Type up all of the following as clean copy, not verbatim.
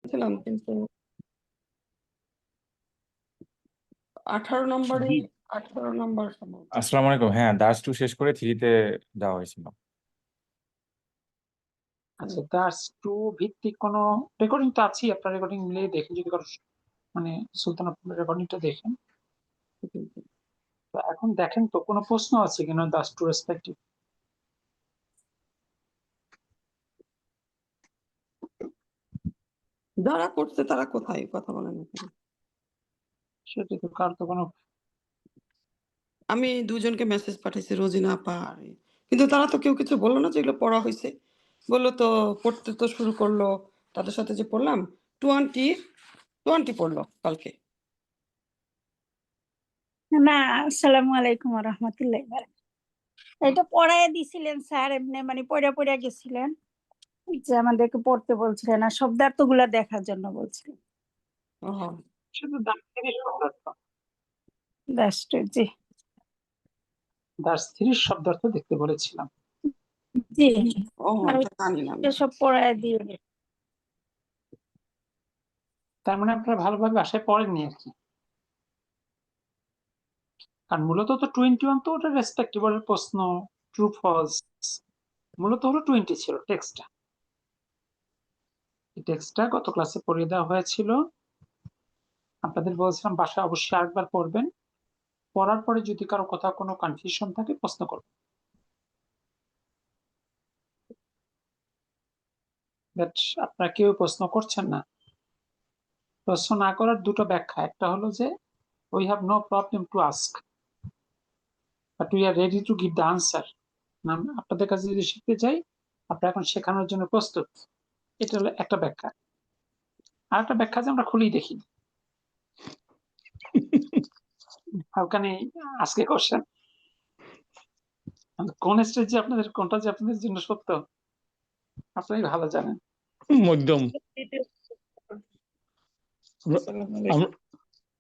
ছিলাম কিন্তু 18 নম্বরে জি 18 নম্বর সম্ভবত। আসসালামু আলাইকুম। হ্যাঁ, দাস 2 শেষ করে 3-তে যাওয়া হয়েছিল। আচ্ছা, দাস 2 ভিত্তিক কোনো রেকর্ডিং তো আছেই, আপনার রেকর্ডিং মিলিয়ে দেখেন, যদি কারো মানে সুলতানাপুরের রেকর্ডিংটা দেখেন। তো এখন দেখেন তো কোনো প্রশ্ন আছে কিনা দাস 2 রেসপেক্টিভ। যারা করছে তারা কোথায় কথা বলেন এখানে? সেটা তো কার তো কোনো আমি দুজনকে মেসেজ পাঠাইছি, রোজিনা আপা আর কিন্তু তারা তো কেউ কিছু বললো না, যেগুলো পড়া হয়েছে বললো তো পড়তে তো শুরু করলো। তাদের সাথে যে পড়লাম 20 পড়লো কালকে। না, আসসালামু আলাইকুম ওয়া রাহমাতুল্লাহি ওয়া বারাকাতুহু। এটা পড়ায় দিছিলেন স্যার, এমনি মানে পড়া গেছিলেন, যে আমাদেরকে পড়তে বলছিলেন আর শব্দার্থগুলা দেখার জন্য বলছিলেন। শুধু দাস 3 শব্দার্থ, জাস্ট জি দাস 3 শব্দার্থ দেখতে বলেছিলাম। জি আর এটা জানি না আমি। সব পড়ায় দিয়ে দিন। তার মানে আপনারা ভালোভাবে বাসায় পড়েননি আর কি। আর মূলত তো 21 তো ওটা রেসপেক্টিভ এর প্রশ্ন, ট্রু ফলস, মূলত হলো 20 ছিল টেক্সটটা। এই টেক্সটটা গত ক্লাসে পড়িয়ে দেওয়া হয়েছিল। আপনাদের বলছিলাম বাসায় অবশ্যই আরেকবার পড়বেন, পড়ার পরে যদি কারো কোথাও কোনো কনফিউশন থাকে প্রশ্ন করবেন। বাট আপনারা কেউ প্রশ্ন করছেন না। প্রশ্ন না করার দুটো ব্যাখ্যা, একটা হলো যে we have no problem to ask but we are ready to give the answer। আপনাদের কাছে যদি শিখতে চাই, আপনারা এখন শেখানোর জন্য প্রস্তুত, এটা হলো একটা ব্যাখ্যা। আর একটা ব্যাখ্যা যে আমরা খুলেই দেখি। How can I ask a question? কোন স্টেজে আপনাদের কোনটা যে আপনাদের জন্য সত্য আপনারাই ভালো জানেন। মধ্যম,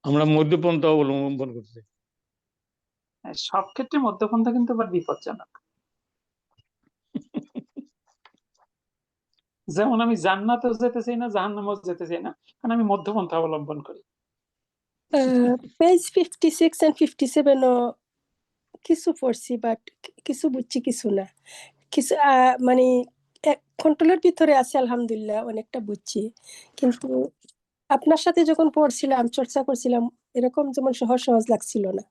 আমরা মধ্যপন্থা অবলম্বন করছি। সব ক্ষেত্রে মধ্যপন্থা কিন্তু আবার বিপজ্জনক। যেমন আমি জান্নাতেও যেতে চাই না, জাহান্নামেও যেতে চাই না, কারণ আমি মধ্যপন্থা অবলম্বন করি। পেজ 56 and 57 ও কিছু পড়ছি, বাট কিছু বুঝছি কিছু না। কিছু মানে কন্ট্রোলের ভিতরে আছে, আলহামদুলিল্লাহ অনেকটা বুঝছি, কিন্তু আপনার সাথে যখন পড়ছিলাম চর্চা করছিলাম এরকম যেমন সহজ সহজ লাগছিল না।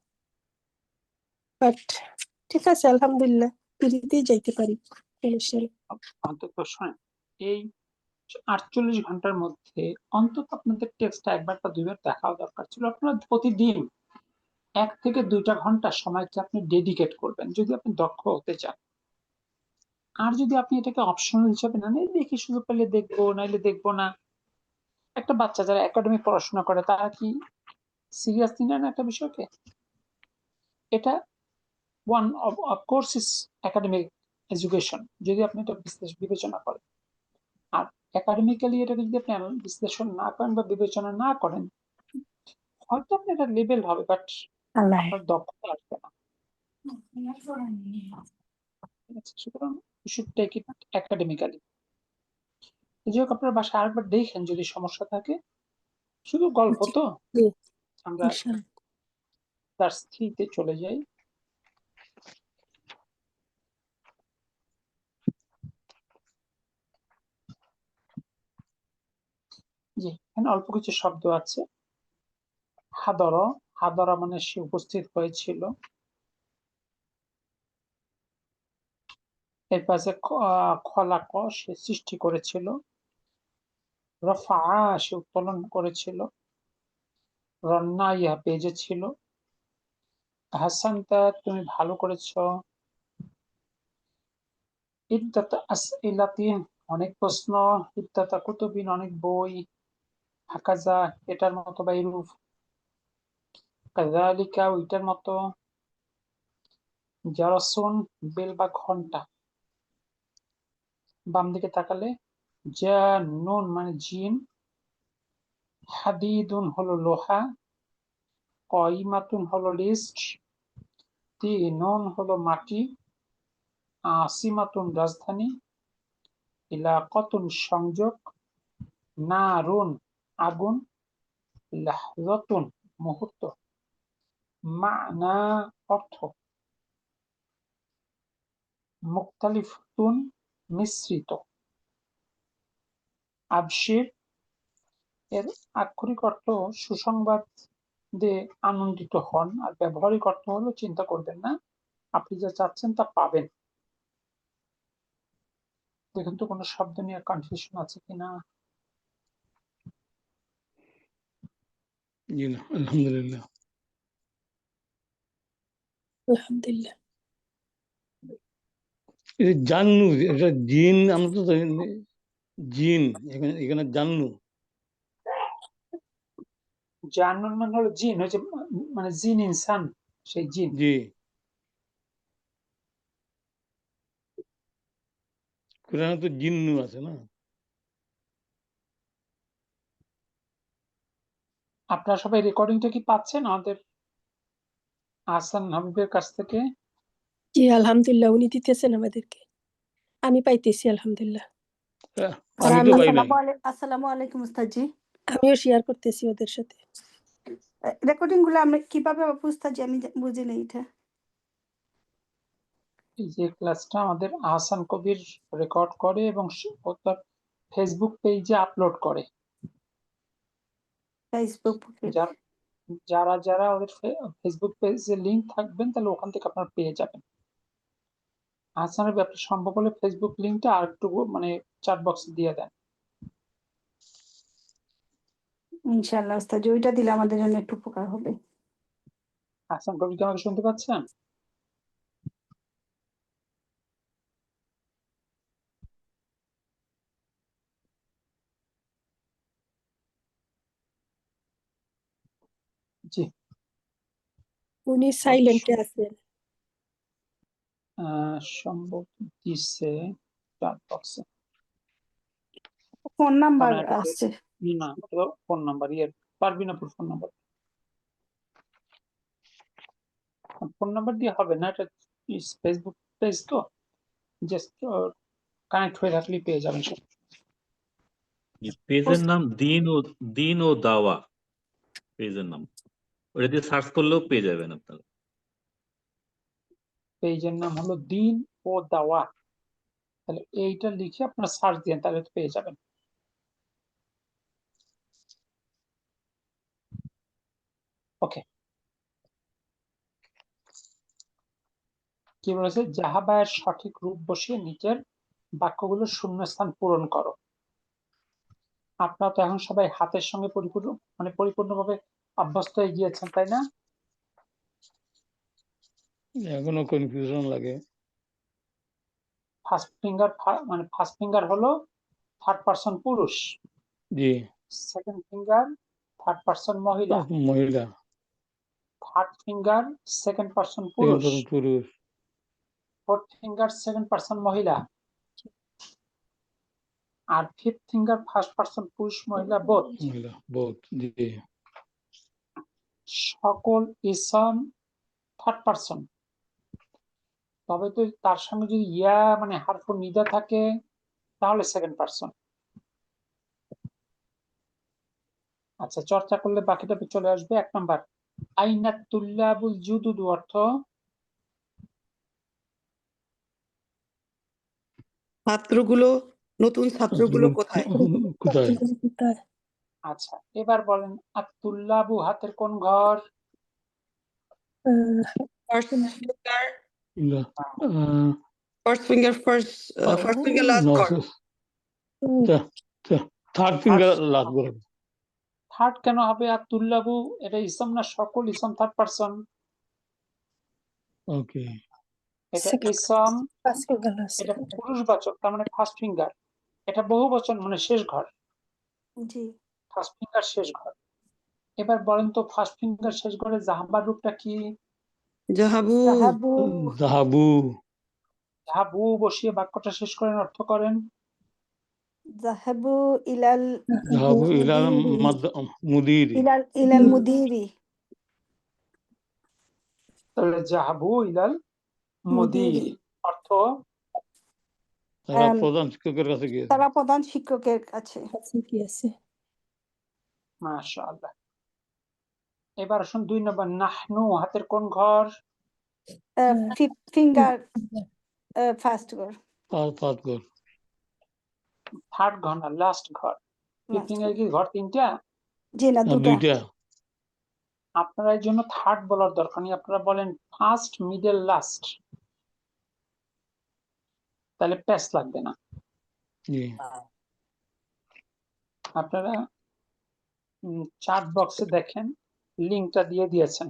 বাট ঠিক আছে, আলহামদুলিল্লাহ ফিরিতেই যাইতে পারি। অন্তত শোনেন, এই 48 ঘন্টার মধ্যে অন্তত আপনাদের টেক্সটটা একবার বা দুইবার দেখাও দরকার ছিল। আপনারা প্রতিদিন 1 থেকে 2টা ঘন্টা সময়কে আপনি ডেডিকেট করবেন যদি আপনি দক্ষ হতে চান। আর যদি আপনি এটাকে অপশনাল হিসেবে না নেন, দেখি সুযোগ পেলে দেখবো, নাইলে দেখবো না। একটা বাচ্চা যারা একাডেমিক পড়াশোনা করে তারা কি সিরিয়াসলি নেন একটা বিষয়কে? এটা one of course is academic education, যদি আপনি এটা বিবেচনা করেন। আর একাডেমিক্যালি এটাকে যদি আপনি বিশ্লেষণ না করেন বা বিবেচনা না করেন, হয়তো আপনি এটা লেভেল হবে, বাট আপনার দক্ষতা আসবে না। সুতরাং you should take it academically. যাই হোক, আপনার বাসায় আরেকবার দেখেন, যদি সমস্যা থাকে। শুধু গল্প তো, আমরা তার স্ত্রীতে চলে যাই। জি, এখানে অল্প কিছু শব্দ আছে। হাদরা, হাদরা মানে সে উপস্থিত হয়েছিল। এর পাশে খলাক, সে সৃষ্টি করেছিল। রফা, সে উত্তোলন করেছিল। রন্না, ইহা বেজেছিল। হাসানতা, তুমি ভালো করেছো। ইদ্দাতা আসইলাতিন, অনেক প্রশ্ন। ইদ্দাতা কুতুবিন, অনেক বই। হাকাজা, এটার মতো বা এরূপ। কাযালিকা, ওইটার মতো। জারাসুন, বেল বা ঘন্টা। বাম দিকে তাকালে জানুন মানে জিন। হাদিদুন হলো লোহা। কয়মাতুন হলো লিস্ট। তিনুন হলো মাটি। আসিমাতুন রাজধানী। ইলাকাতুন সংযোগ। নারুন আগুন, লাহজাতুন মুহূর্ত, মানা অর্থ, মুখতালিফতুন মিশ্রিত, আবশির এর আক্ষরিক অর্থ সুসংবাদ দিয়ে আনন্দিত হন, আর ব্যবহারিক অর্থ হলো চিন্তা করবেন না, আপনি যা চাচ্ছেন তা পাবেন। দেখুন তো কোনো শব্দ নিয়ে কনফিউশন আছে কিনা। জি না, আলহামদুলিল্লাহ। আলহামদুলিল্লাহ। এই যে জান্নু, এটা জিন, আমরা তো জানি না, জিন, এখানে এখানে জান্নু। জান্নুন মানে হলো জিন, ওই যে মানে জিন ইনসান, সেই জিন। জি, কোরআনে তো জিন্নু আছে না। আপনারা সবাই রেকর্ডিংটা কি পাচ্ছেন আমাদের আহসান হাবিবের কাছ থেকে? জি আলহামদুলিল্লাহ, উনি দিতেছেন আমাদেরকে, আমি পাইতেছি আলহামদুলিল্লাহ। হ্যাঁ, আর আমি তো আমি পাই নাই। আসসালামু আলাইকুম উস্তাদজি। আমিও শেয়ার করতেছি ওদের সাথে। রেকর্ডিং গুলো আমরা কিভাবে উস্তাদজি, আমি বুঝি না এটা। এই যে ক্লাসটা আমাদের আহসান কবির রেকর্ড করে এবং ও তার ফেসবুক পেজে আপলোড করে। ফেসবুক যার যারা যারা ওদের ফেসবুক পেজে লিংক থাকবেন তাহলে ওখান থেকে আপনারা পেয়ে যাবেন। আহসানের ব্যাপারে সম্ভব হলে ফেসবুক লিংকটা আর একটু মানে চ্যাট বক্সে দিয়ে দেন। ইনশাআল্লাহ উস্তাদজি, ওইটা দিলে আমাদের জন্য একটু উপকার হবে। আহসান কবি কি আমাকে শুনতে পাচ্ছেন? জি, উনি সাইলেন্টে আছেন। সম্ভব দিচ্ছে চ্যাট বক্সে। ফোন নাম্বার কারণ এটা আসছে। না, ফোন নাম্বার পারবিনাপুর ফোন নাম্বার। ফোন নাম্বার দিয়ে হবে না, এটা ফেসবুক পেজ তো, জাস্ট কানেক্ট হয়ে রাখলেই পেয়ে যাবেন সব। পেজের নাম দিন ও দাওয়া, পেজের নাম ওটা দিয়ে সার্চ করলেও পেয়ে যাবেন আপনারা। পেজের নাম হলো দিন ও দাওয়া, তাহলে এইটা লিখে আপনারা সার্চ দেন তাহলে পেয়ে যাবেন। ওকে, কি বলেছে? জাহাবায়ের সঠিক রূপ বসিয়ে নিচের বাক্যগুলো শূন্যস্থান পূরণ করো। আপনারা তো এখন সবাই হাতের সঙ্গে পরিপূর্ণভাবে অভ্যস্ত হয়ে গিয়েছেন, তাই না? এখনো কনফিউশন লাগে। ফার্স্ট ফিঙ্গার হলো থার্ড পারসন পুরুষ, জি, সেকেন্ড ফিঙ্গার থার্ড পারসন মহিলা, মহিলা, third finger second person second পুরুষ, পারসন পুরুষ, ফোর্থ ফিঙ্গার সেকেন্ড পারসন মহিলা, আর ফিফথ ফিঙ্গার ফার্স্ট পারসন পুরুষ মহিলা বোথ। মহিলা বোথ। জি, সকল ইসম থার্ড পারসন, তবে তো তার সঙ্গে যদি ইয়া মানে হারফুল নিদা থাকে তাহলে সেকেন্ড পারসন। আচ্ছা, চর্চা করলে বাকিটা চলে আসবে। 1 নাম্বার, আইনা তুল্লাবুল জুদুদ অর্থ ছাত্রগুলো, নতুন ছাত্রগুলো কোথায়? কোথায়? কোথায়? আচ্ছা, এবার বলেন আতুল্লাবু হাতের কোন ঘর? First finger, ah, first finger, first finger last ঘর। থার্ড ফিঙ্গার লাস্ট করে। থার্ড কেন হবে? আতুল্লাবু এটা ইসম না, সকল ইসম থার্ড পারসন। ওকে, এটা ইসম, ফার্স্ট ফিঙ্গার লাস্ট। এটা পুরুষবাচক, তার মানে ফার্স্ট ফিঙ্গার। এটা বহুবচন মানে শেষ ঘর, জি, ফার্স্ট ফিঙ্গার শেষ ঘর। এবার বলেন তো ফার্স্ট ফিঙ্গার শেষ ঘরে জাহাবার রূপটা কি? জাহাবু, জাহাবু, জাহাবু, জাহাবু বসিয়ে বাক্যটা শেষ করেন, অর্থ করেন জাহাবু ইলাল জাহাবু ইলাল মুদিরি। ইলাল মুদিরি। তাহলে জাহাবু ইলাল মুদির, অর্থ তারা Um, প্রধান শিক্ষকের কাছে গিয়েছে। তারা প্রধান শিক্ষকের কাছে। আছে কি আছে? মাশাআল্লাহ। এবার আসুন 2 নম্বর, নাহনু হাতের কোন ঘর? ফিঙ্গার ফার্স্ট ঘর। পাঁচ ঘর। থার্ড ঘর না, লাস্ট ঘর। Last ফিঙ্গার কি ঘর 3টা? জি না, আর দুটা। দুইটা। আপনারা এর জন্য থার্ড বলার দরকার নেই, আপনারা বলেন ফার্স্ট, মিডল, লাস্ট, তাহলে প্যাচ লাগবে না। জি। আপনারা চার্ট বক্সে দেখেন, লিঙ্কটা দিয়ে দিয়েছেন,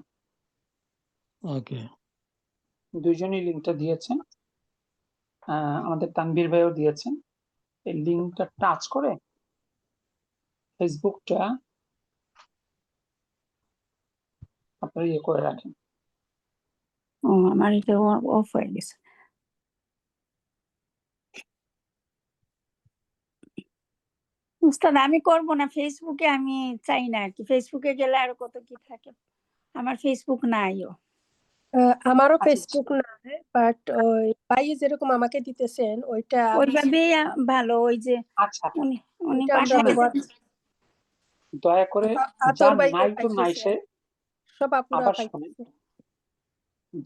ওকে। দুইজনই লিঙ্কটা দিয়েছেন, আমাদের তানভীর ভাইও দিয়েছেন। এই লিঙ্কটা টাচ করে ফেসবুকটা আপনারা ইয়ে করে রাখেন। ও আমার এটা অফ হয়ে গেছে। উস্তাদ আমি করব না ফেসবুকে, আমি চাই না আর কি। ফেসবুকে গেলে আরো কত কি থাকে, আমার ফেসবুক নাইও। আমারও আচ্ছা, ফেসবুক নাই, বাট ওই ভাই যেরকম আমাকে দিতেছেন ওইটা ওইভাবেই ভালো। ওই যে আচ্ছা, উনি ওইটা আমরা পাঠায় ব্যবহার দিয়েছেন। দয়া করে আতর যার ভাই নাই তো নাই পাইতেছে, সে সব আপুরা আবার শোনেন, পাইতেছে।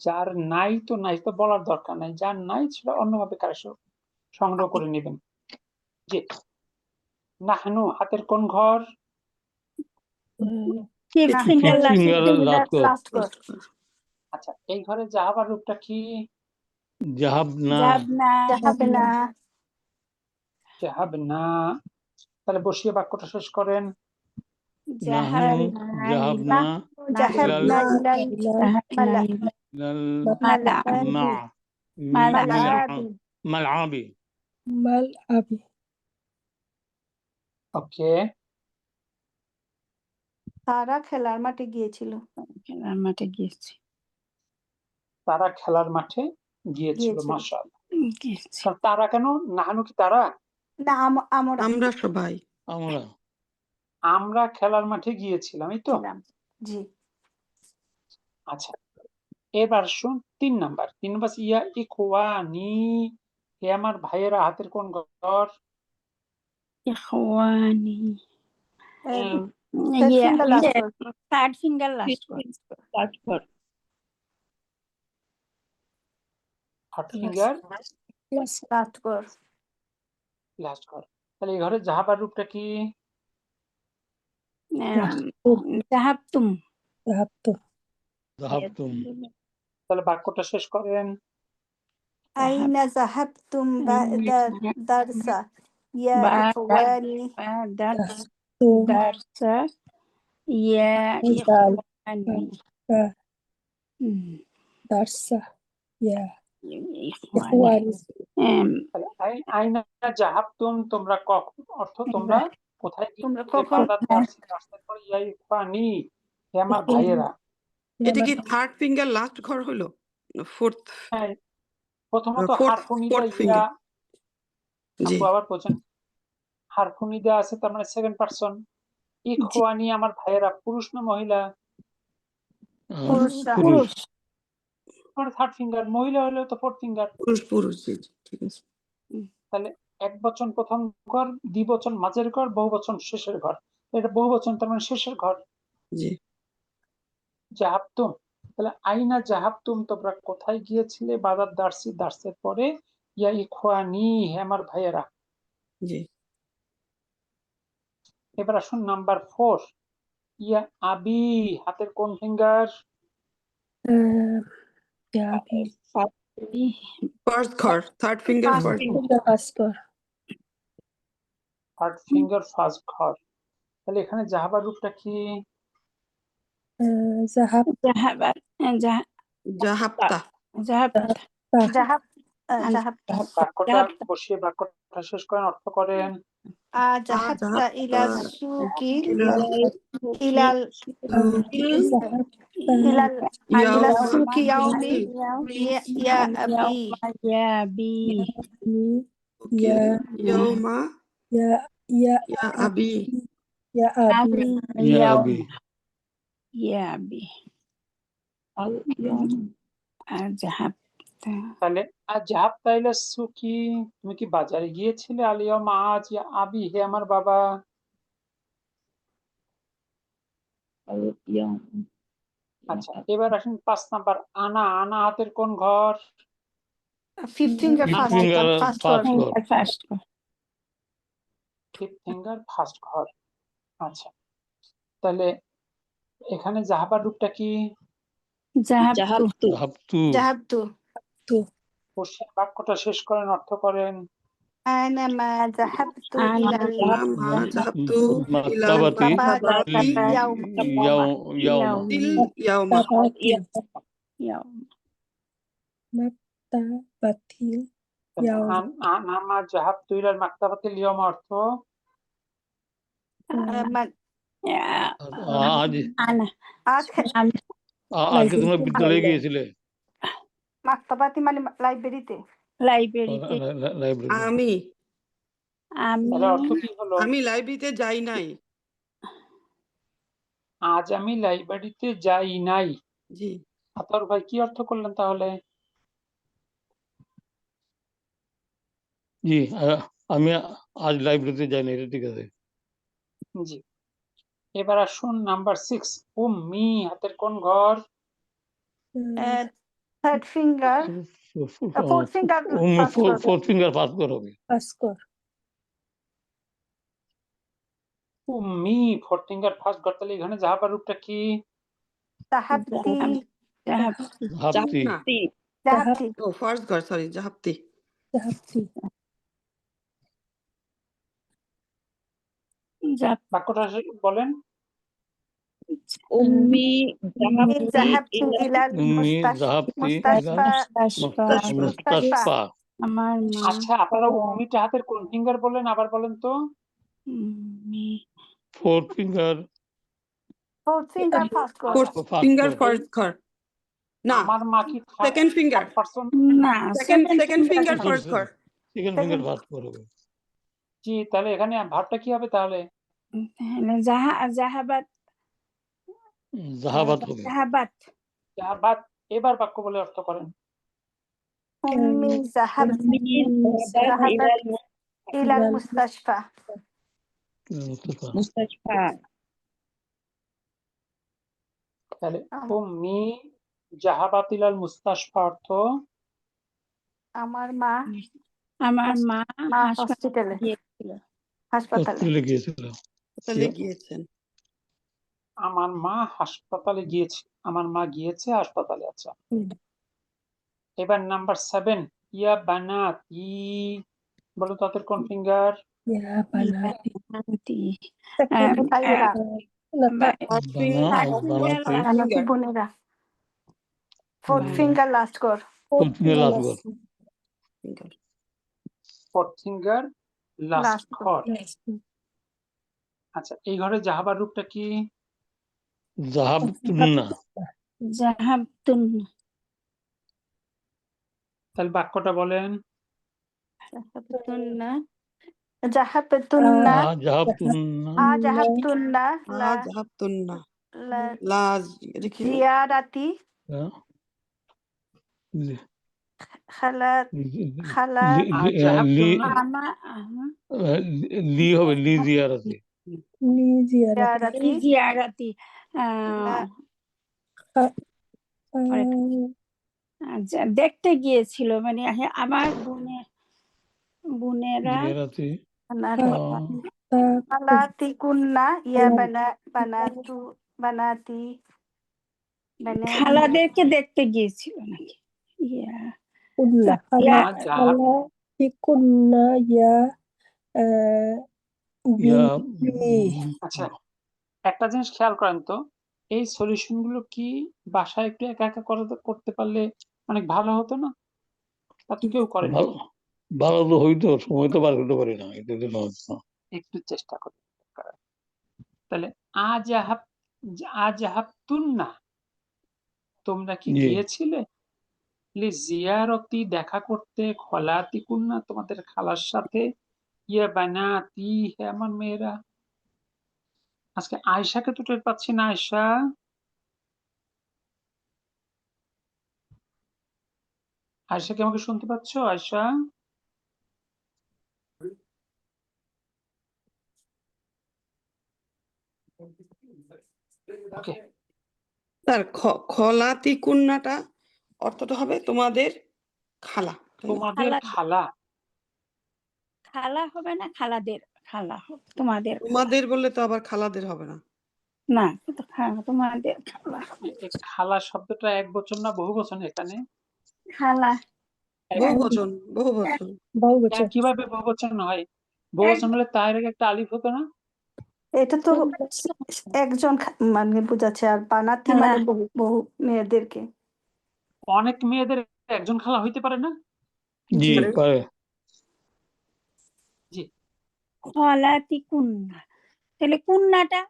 যার নাই তো নাই তো বলার দরকার নাই, যার নাই সেটা অন্যভাবে কারেকশন সংগ্রহ করে নেবেন। যে নাহনু হাতের কোন ঘর? ফিফথ ফিঙ্গার লাস্ট ঘর। আচ্ছা, এই ঘরে জাহাবার রূপটা কি? জাহাবনা। জাহাবনা। জাহাবনা। তাহলে বসিয়ে বাক্যটা শেষ করেন। নাহনু জাহাবনা জাহাবনা ইলাল মালা। ইলাল মালআবি। মাল আবি। ওকে। তারা খেলার মাঠে গিয়েছিল। খেলার মাঠে গিয়েছে। তারা খেলার মাঠে গিয়েছিল। গিয়েছিল। মাশাআল্লাহ। গিয়েছে। কারণ তারা কেন? নাহানু কি তারা? না আমরা আমরা সবাই আমরা আমরা খেলার মাঠে গিয়েছিলাম, এই তো। ছিলাম। জি। আচ্ছা, এবার শুন 3 নাম্বার। 3 নাম্বার, ইয়া ইখওয়ানি, হে আমার ভাইয়েরা হাতের কোন ঘর? ইখওয়ানি। থার্ড ফিঙ্গার লাস্ট ঘর। থার্ড ফিঙ্গার লাস্ট ঘর। লাস্ট ঘর। তাহলে এই ঘরে জাহাবার রূপটা কি? জাহাবতুম। জাহাবতুম। তাহলে বাক্যটা শেষ করেন। আইনা জাহাবতুম দারসা ইয়া ইখওয়ানি। দারসা ইয়া ইখওয়ানি। দারসা ইয়া ইখওয়ানি। তাহলে আইনা জাহাবতুম, তোমরা কখন, অর্থ তোমরা কোথায় তোমরা গিয়েছিলে? কখন? বাদাত দারসি, দারসের পর ইয়া ইখওয়ানি, হে আমার ভাইয়েরা। এটা কি থার্ড ফিঙ্গার লাস্ট ঘর হলো? ফোর্থ হ্যাঁ, প্রথমত Fourth- হারফুনিদা fourth ইয়া, finger. জি আপু আবার বলছেন হারফুনিদা আছে, তার মানে সেকেন্ড পারসন। ইখওয়ানি আমার ভাইয়েরা, পুরুষ না মহিলা? পুরুষ। মানে থার্ড ফিঙ্গার। মহিলা হলেও তো ফোর্থ ফিঙ্গার। পুরুষ জি জি, ঠিক আছে। তাহলে এক বচন প্রথম ঘর, দ্বিবচন মাঝের ঘর, বহুবচন শেষের ঘর। এটা বহুবচন, তার মানে শেষের ঘর। জি জাহাবতুম, তাহলে আইনা জাহাবতুম, তোমরা কোথায় গিয়েছিলে? বাদাত দারসি, দারসের পরে ইয়া ইখওয়ানি, হে আমার ভাইয়েরা। জি এবার আসুন নাম্বার 4, ইয়া আবি হাতের কোন ফিঙ্গার? ফার্স্ট ঘর, third finger first. Third finger first ঘর। তাহলে এখানে জাহাবার রূপটা কি? জাহাপ্তা। বাক্যটা বসিয়ে বাক্যটা শেষ করেন, অর্থ করেন। জাহাবতা ইলা সুকি ইলাল সুকি ইয়াউমি ইয়া আবি। ইয়াউমা ইয়া আবি। তাহলে আর জাহাবতা ইলা সুকি, তুমি কি বাজারে গিয়েছিলে? আলিয়ম আজ, ইয়া আবি, হে আমার বাবা। اليوم আচ্ছা, এবার আসেন 5 নাম্বার। আনা, আনা হাতের কোন ঘর? Fifth finger fifth first finger first first কর ঘর ফার্স্ট ফিফথ ফিঙ্গার ফার্স্ট ঘর। আচ্ছা, তাহলে এখানে জাহাবার রূপটা কি? জাহাবতু ذهبت জাহাবতু জাহাবতু কোশ্চেন বাক্যটা শেষ করেন, অর্থ করেন। আনা মা জাহাবতু أنا ইলাল মা ذهبت জাহাবতু ইলাল মাকতাবাতি মাকতাবাতি ইয়াউম তিল ইয়াউমা Maktabati. ইয়াউম Maktabatil তাহলে yaum. আনা মা জাহাবতু ইলাল মাকতাবাতিল ইয়াউম অর্থ আজ আনা আজ আজকে তোমরা বিদ্যালয়ে গিয়েছিলে মাকতাবাতি মানে লাইব্রেরিতে লাইব্রেরিতে লাইব্রেরি আমি তাহলে অর্থ কি হলো? আমি লাইব্রেরিতে যাই নাই। আজ আমি লাইব্রেরিতে যাই নাই। জি আতর ভাই কি অর্থ করলেন তাহলে? জি আমি আজ লাইব্রেরিতে যাইনি, এটা ঠিক আছে। জি, এবার আসুন নাম্বার 6। উম্মি হাতের কোন ঘর? Third finger fourth finger first করবে। ফোর্থ ফিঙ্গার ফার্স্ট ঘর হবে। Paskor. উম্মি ফোর্থ ফিঙ্গার ফার্স্ট ঘর। তাহলে এখানে জাহাবার রূপটা কি? জাহাবতি হাফতি না জাহাবতি ও ফার্স্ট ঘর, সরি জাহাবতি। Zahabti. বাক্যটা বলেন। أمي জাহাবতি ইলাল উম্মি জাহাবতি মুস্তাশফা মুস্তাশফা আমার মা আচ্ছা, আপনারা উম্মিটা হাতের কোন ফিঙ্গার বললেন? আবার বলেন তো। Fourth finger fourth finger first করবে। ফোর্থ ফিঙ্গার ফার্স্ট ঘর না, আমার মা কি সেকেন্ড ফিঙ্গার, পার্সন? না সেকেন্ড ফিঙ্গার ফার্স্ট ঘর। সেকেন্ড ফিঙ্গার ফার্স্ট ঘর হবে। জি, তাহলে এখানে ভাবটা কি হবে তাহলে? জাহাবাত জাহাবাত হবে। জাহাবাত জাহাবাত। এবার বাক্য বলে অর্থ করেন। উম্মি জাহাবাত ইলাল মুস্তাশফা مستشفى তাহলে উম্মি জাহাবাত ইলাল মুস্তাশফা অর্থ আমার মা হসপিটালে হাসপাতালে গিয়েছিল। হোটেলে গিয়েছেন। আমার মা হাসপাতালে গিয়েছে। আমার মা গিয়েছে হাসপাতালে। আচ্ছা, এবার নাম্বার 7। ইয়া বানাত ই বলো তো হাতের কোন ফিঙ্গার? Ya banati. ভাইয়েরা বানাতি বোনেরা ফোর্থ ফিঙ্গার লাস্ট কর ফোর্থ ফিঙ্গার লাস্ট ঘর। ফোর্থ ফিঙ্গার লাস্ট লাস্ট ঘর। আচ্ছা, এই ঘরে জাহাবার রূপটা কি? জাহাবতুন্না জাহাবতুন তাহলে বাক্যটা বলেন। জাহাবতুন্না জাহাবতুন্না জাহাবতুন্না জাহাবতুন্না লাজ রেখে জিয়ারাতি খালাত খালাত লি হবে লি জিয়ারাতি Ni ziarati. জিয়ারাতি দেখতে গিয়েছিল মানে আমার বোনেরা জিয়ারাতি খালাতি কুন্না ইয়া বানাতি খালাদেরকে দেখতে গিয়েছিল নাকি Kunna. Kala ikunna ya bi. আচ্ছা, একটা জিনিস খেয়াল করেন তো, এই সলিউশন গুলো কি বাসায় একটু একা একা করতে পারলে অনেক ভালো হতো না? তা তো কেউ করেনি। ভালো তো হইতো, সময় তো বার করতে পারি না, এটা তো একটু চেষ্টা করতে। তাহলে আজাহাবতুন্না তোমরা কি গিয়েছিলে? জিয়ারতি দেখা করতে, খলাতি কুন্না তোমাদের খালার সাথে, ইয়া বানাতি হে আমার মেয়েরা। আজকে আয়েশাকে তো টের পাচ্ছি না। আয়শা কি আমাকে শুনতে পাচ্ছ? আয়শা, ওকে। স্যার খলাতি কন্যাটা অর্থটা হবে তোমাদের খালা, তাই না? তোমাদের খালা খালা, খালা হবে না, খালাদের খালা হবে, তোমাদের তোমাদের বললে তো আবার খালাদের হবে না। না, কিন্তু তোমাদের খালা হবে। এই খালা শব্দটা এক বচন না বহু বচন? এখানে খালা বহু বচন, বহু বচন। বহু বছর কিভাবে বহু বচন হয়? বহু বচন হলে তার আগে একটা আলিফ হতো না? এটা তো একজন মানে বোঝাচ্ছে, আর বানাতি খালা। মানে বহু বহু মেয়েদেরকে। অনেক মেয়েদের একজন খালা হইতে পারে না? জি পারে। জি, খলাতি কুন্না, তাহলে কুন্নাটা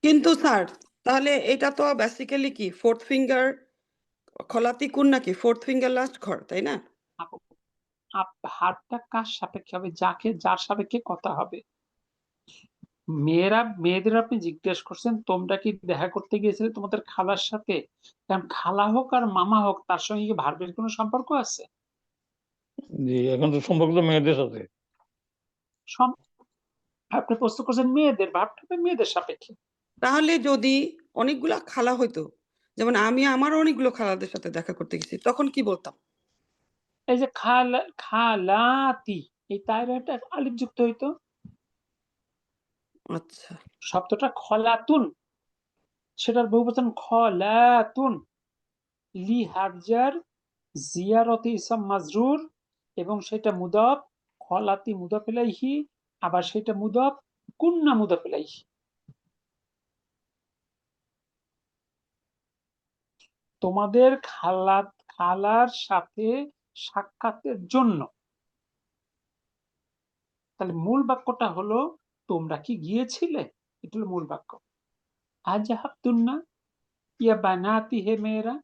কিন্তু স্যার তাহলে এটা তো বেসিক্যালি কি ফোর্থ ফিঙ্গার, খলাতি কন্যা কি ফোর্থ ফিঙ্গার লাস্ট ঘর, তাই না? আপু, হারটা কার সাপেক্ষে হবে? যার সাপেক্ষে কথা হবে। মেয়েদের আপনি জিজ্ঞেস করছেন তোমরা কি দেখা করতে গিয়েছিলে তোমাদের খালার সাথে? কারণ খালা হোক আর মামা হোক, তার সঙ্গে কি ভার্বের কোনো সম্পর্ক আছে? জি, এখন তো সম্পর্ক তো মেয়েদের সাথে। আপনি প্রশ্ন করছেন মেয়েদের, ভাবটা হবে মেয়েদের সাপেক্ষে। তাহলে যদি অনেকগুলা খালা হইতো, যেমন আমি আমার অনেকগুলো খালাদের সাথে দেখা করতে গেছি, তখন কি বলতাম? এই যে খালাতি, এই তাইর একটা আলিফ যুক্ত হইতো। আচ্ছা, শব্দটা খলাতুন, সেটার বহুবচন খলাতুন। লি হারজার জিয়ারতি ইসম মাজরুর, এবং সেটা মুদাফ, খলাতি মুদাফ ইলাইহি, আবার সেটা মুদাফ, কুন্না মুদাফ ইলাইহি। তোমাদের খালার সাথে সাক্ষাতের জন্য। তাহলে মূল বাক্যটা হলো তোমরা কি গিয়েছিলে, এটা হলো মূল বাক্য। আজাহাবতুন্না ইয়া বানাতি হে মেয়েরা,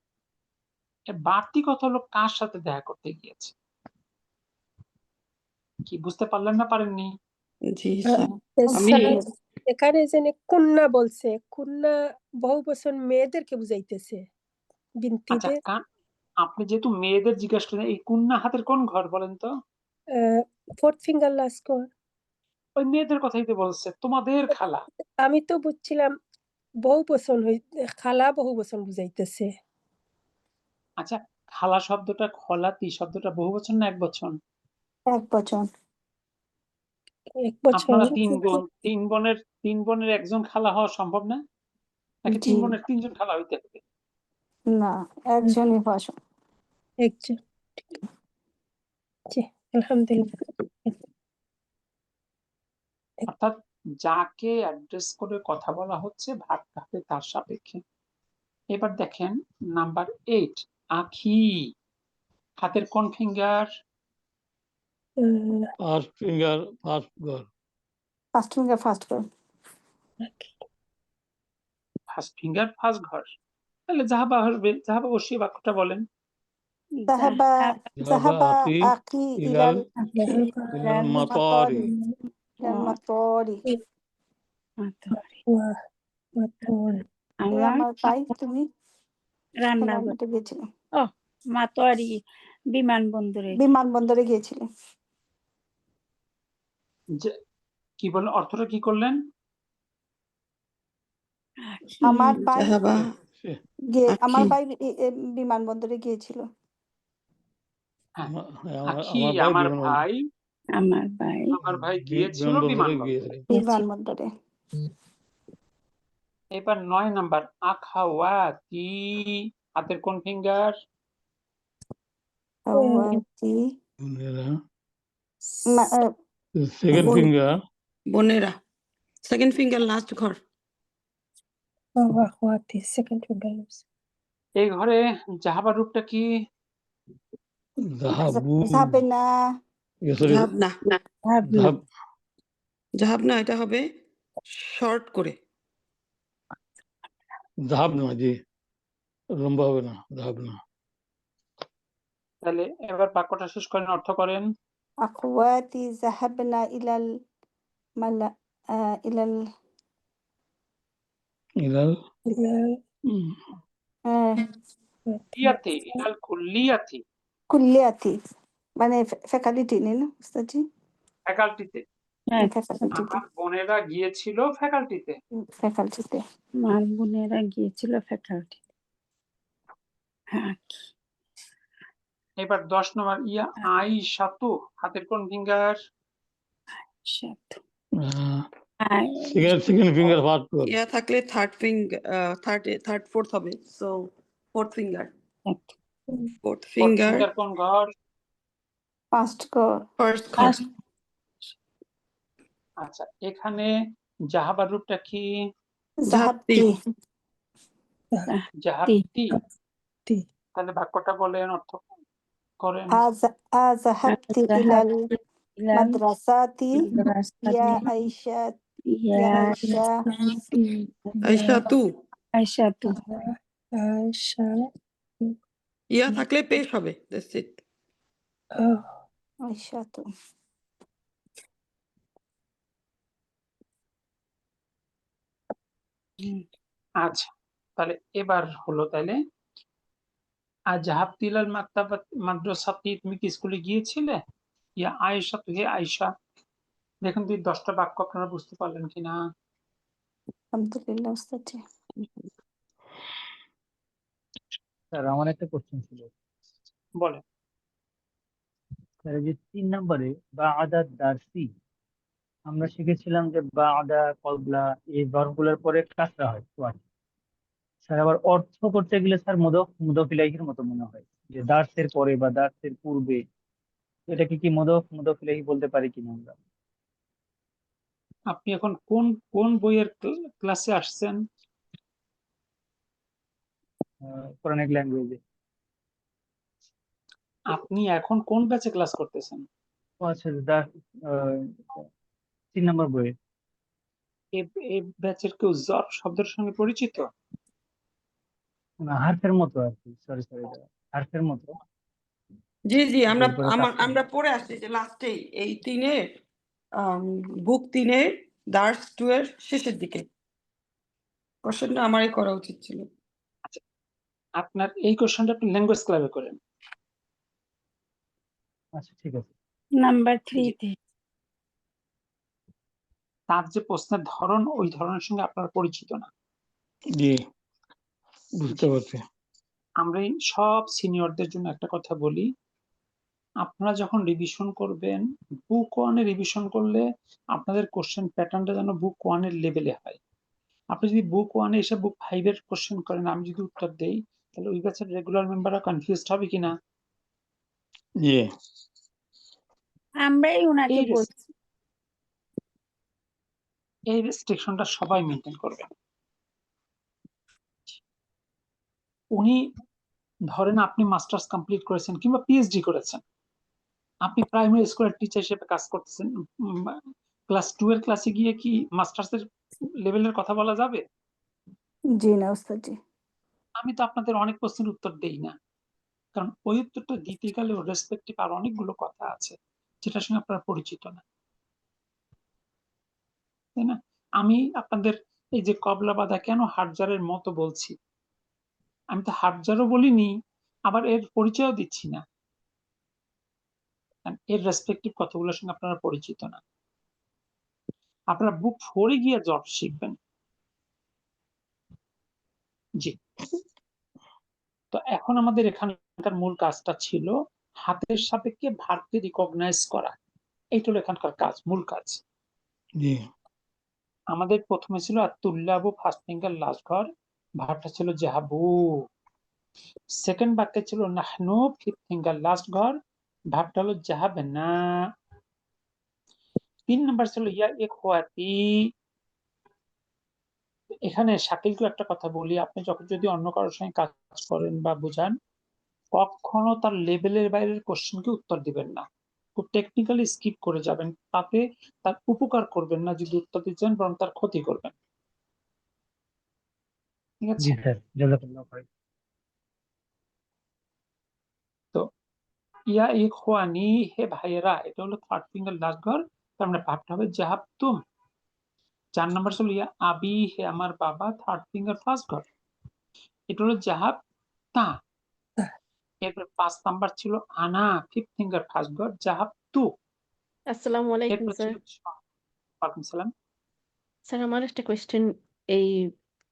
বাড়তি কথা হলো কার সাথে দেখা করতে গিয়েছে। কি বুঝতে পারলেন না পারেননি? জি স্যার। আমি স্যার এখানে যে কন্যা বলছে, কন্যা বহু বছর মেয়েদেরকে বুঝাইতেছে আচ্ছা, বিনতিতে। আপনি যেহেতু মেয়েদের জিজ্ঞাসা করেন, এই কুন্না হাতের কোন ঘর বলেন তো? ফোর্থ ফিঙ্গার লাস্ট কর। ওই মেয়েদের কথাই তো বলছে, তোমাদের খালা। আমি তো বুঝছিলাম বহু বছর খালা বহু বছর বুঝাইতেছে। আচ্ছা, খালা শব্দটা, খলাতি শব্দটা বহু বচন না এক বচন? এক বচন। এক বছর আপনারা তিন বোনের একজন খালা হওয়া সম্ভব না, নাকি জি, 3 বোনের 3জন খালা হইতে হবে? না, একজনই হওয়া একজন। জি, আলহামদুলিল্লাহ। অর্থাৎ যাকে অ্যাড্রেস করে কথা বলা হচ্ছে ভাবটা হবে তার সাপেক্ষে। এবার দেখেন নাম্বার 8, আখি। হাতের কোন ফিঙ্গার? ফার্স্ট ফিঙ্গার ফার্স্ট ঘর। ফার্স্ট ফিঙ্গার ফার্স্ট করে। ফার্স্ট ফিঙ্গার ফার্স্ট ঘর। তাহলে জাহাবা আসবে, জাহাবা বসিয়ে বাক্যটা বলেন। জাহাবা জাহাবা আখি আখি ইলাল ইলাল মাতারি। মাতরি। আমার ভাই, তুমি রান্না রান্নাতে গিয়েছিলে, ও মাতোয়ারি বিমানবন্দরে। বিমানবন্দরে গিয়েছিলে। যে কি বললেন, অর্থটা কি করলেন? আমার ভাই জাহাবা আমার আখি ভাই বিমানবন্দরে গিয়েছিল। হ্যাঁ, আমার আখি ভাই আমার ভাই আমার ভাই গিয়েছিল বিমানবন্দরে বিমানবন্দরে। গিয়েছিল। বিমানবন্দরে। এবার 9 নাম্বার, আখাওয়াতি। হাতের কোন ফিঙ্গার? আওয়াতি সেকেন্ড বোন- ফিঙ্গার বোনেরা, সেকেন্ড ফিঙ্গার লাস্ট ঘর। Second finger. এই ঘরে জাহাবার রূপটা কি? জাহাবু যাবে না, সরি জাহাব না, জাহাব জাহাব না, এটা হবে শর্ট করে। জাহাব না, জি লম্বা হবে না, জাহাব না। তাহলে এবার বাক্যটা শেষ করেন, অর্থ করেন। আখওয়াতি যাহাবনা ইলাল মালা ইলাল ইলাল ইয়াতি ইলাল কুল্লিয়াতি। কুল্লিয়াতি মানে ফ্যাকাল্টি নেই না উস্তাদজি? ফ্যাকাল্টিতে হ্যাঁ, ফ্যাকাল্টিতে আমার বোনেরা গিয়েছিল ফ্যাকাল্টিতে। ফ্যাকাল্টিতে আমার বোনেরা গিয়েছিল ফ্যাকাল্টি। হ্যাঁ, এবার 10 নম্বর আই সাতু হাতের কোন ফিঙ্গার? সাথে সেকেন্ড ফিঙ্গার ফার্স্ট কর। ইয়া থাকলে থার্ড ফোর্থ হবে, so fourth finger. Fourth finger, finger কোন ঘর? ফার্স্ট কর ফার্স্ট ঘর। আচ্ছা, এখানে জাহাবার রূপটা কি? জাহাবতি জাহাবতি। তাহলে বাক্যটা বলেন, অর্থ করেন। আজাহাবতি ইলাল মাদ্রাসাতি ইয়া আইশা ইয়া আইশা আয়শা তু, আয়শা তু আয়শা ইয়া থাকলে পেশ হবে, দ্যাটস ইট। আইশা তো আচ্ছা, তাহলে এবার হলো তাহলে জাহাবতি ইলাল মাদ্রাসাতি, তুমি কি স্কুলে গিয়েছিলে? ইয়া আয়েশা তু, হে আয়েশা। দেখুন তুই 10টা বাক্য আপনারা বুঝতে পারলেন কিনা? আলহামদুলিল্লাহ উস্তাদজি। স্যার আমার একটা কোশ্চেন ছিল। বলে স্যার এই যে 3 নম্বরে বা আদা দারসি আমরা শিখেছিলাম যে বা আদা কবলা এই ভার্বগুলোর পরে কাসরা হয় তো আছে। স্যার আবার অর্থ করতে গেলে স্যার মুদফ ইলাইহির মতো মনে হয় যে দার্সের পরে বা দার্সের পূর্বে, এটাকে কি মুদফ ইলাইহি বলতে পারি কিনা আমরা? আপনি এখন কোন কোন বইয়ের ক্লাসে আসছেন? কোরআনিক ল্যাঙ্গুয়েজে। আপনি এখন কোন ব্যাচে ক্লাস করতেছেন? ও আচ্ছা, 3 নম্বর বইয়ে। এই ব্যাচের কেউ জব শব্দের সঙ্গে পরিচিত? হার্ফের মতো আর কি, সরি হার্ফের মতো। জি জি, আমরা এরপরে কাসরা। আমরা পড়ে আসছি যে লাস্টেই এই তিনের বুক 3-এর দার্স 2 এর শেষের দিকে। কোশ্চেনটা আমারই করা উচিত ছিল। আপনার এই কোশ্চেনটা আপনি ল্যাঙ্গুয়েজ ক্লাবে করেন। আচ্ছা ঠিক আছে। নাম্বার 3 তে তার যে প্রশ্নের ধরন, ওই ধরনের সঙ্গে আপনারা পরিচিত না। জি বুঝতে পারছি। আমরা এই সব সিনিয়রদের জন্য একটা কথা বলি, আপনারা যখন রিভিশন করবেন, বুক 1 এ রিভিশন করলে আপনাদের কোশ্চেন প্যাটার্নটা যেন বুক 1 এর লেভেলে হয়। আপনি যদি বুক 1 এ এসে বুক 5 এর কোশ্চেন করেন, আমি যদি উত্তর দেই, তাহলে ওই ব্যাচের রেগুলার মেম্বাররা কনফিউজড হবে কিনা? জি আমরাই ওনাকে এই বলছি। এই রেস্ট্রিকশনটা সবাই মেনটেন করবেন। উনি ধরেন আপনি মাস্টার্স কমপ্লিট করেছেন কিংবা পিএইচডি করেছেন, আপনি প্রাইমারি স্কুলের টিচার হিসেবে কাজ করতেছেন, ক্লাস 2 এর ক্লাসে গিয়ে কি মাস্টার্সের লেভেলের কথা বলা যাবে? জি না উস্তাদজি। আমি তো আপনাদের অনেক প্রশ্নের উত্তর দেই না, কারণ ওই উত্তরটা দিতে গেলে রেসপেক্টিভ আর অনেকগুলো কথা আছে যেটার সঙ্গে আপনারা পরিচিত না, তাই না? আমি আপনাদের এই যে কবলা বাঁধা কেন হাটজারের মতো বলছি, আমি তো হাটজারও বলিনি, আবার এর পরিচয়ও দিচ্ছি না, কারণ এর রেসপেক্টিভ কথাগুলোর সঙ্গে আপনারা পরিচিত না। আপনারা বুক 4 এ গিয়ে জব শিখবেন। জি, তো এখন আমাদের এখানকার মূল কাজটা ছিল হাতের সাপেক্ষে ভার্বকে রিকগনাইজ করা। এইটা হলো এখানকার কাজ, মূল কাজ। জি আমাদের প্রথমে ছিল আতুল্লাবু, ফার্স্ট ফিঙ্গার লাস্ট ঘর, ভার্বটা ছিল জাহাবু। সেকেন্ড বাক্যে ছিল নাহনু, ফিফথ ফিঙ্গার লাস্ট ঘর, ভার্বটা হলো জাহাবেনা। 3 নাম্বার ছিল ইয়া ইখওয়াতি। এখানে শাকিলকে একটা কথা বলি, আপনি যখন যদি অন্য কারোর সঙ্গে কাজ করেন বা বোঝান, কখনো তার লেভেলের বাইরের কোশ্চেনকে উত্তর দিবেন না, খুব টেকনিক্যালি স্কিপ করে যাবেন, তাতে তার উপকার করবেন না যদি উত্তর দিতে চান, বরং তার ক্ষতি করবেন। ঠিক আছে? জি স্যার, জাযাকাল্লাহ খাইর। তো ইয়া ইখওয়ানি, হে ভাইয়েরা, এটা হলো থার্ড ফিঙ্গার লাস্ট ঘর, তার মানে ভাবটা হবে জাহাবতুম। 4 নাম্বার ছিল ইয়া আবি, হে আমার বাবা, থার্ড ফিঙ্গার ফার্স্ট ঘর, এটা হলো জাহাব তা। এরপর 5 নাম্বার ছিল আনা, 5th ফিঙ্গার ফার্স্ট গড, জাহাব তু। আসসালামু আলাইকুম এরপর স্যার। ছিল ওয়ালাইকুম সালাম। স্যার আমার একটা কোয়েশ্চেন এই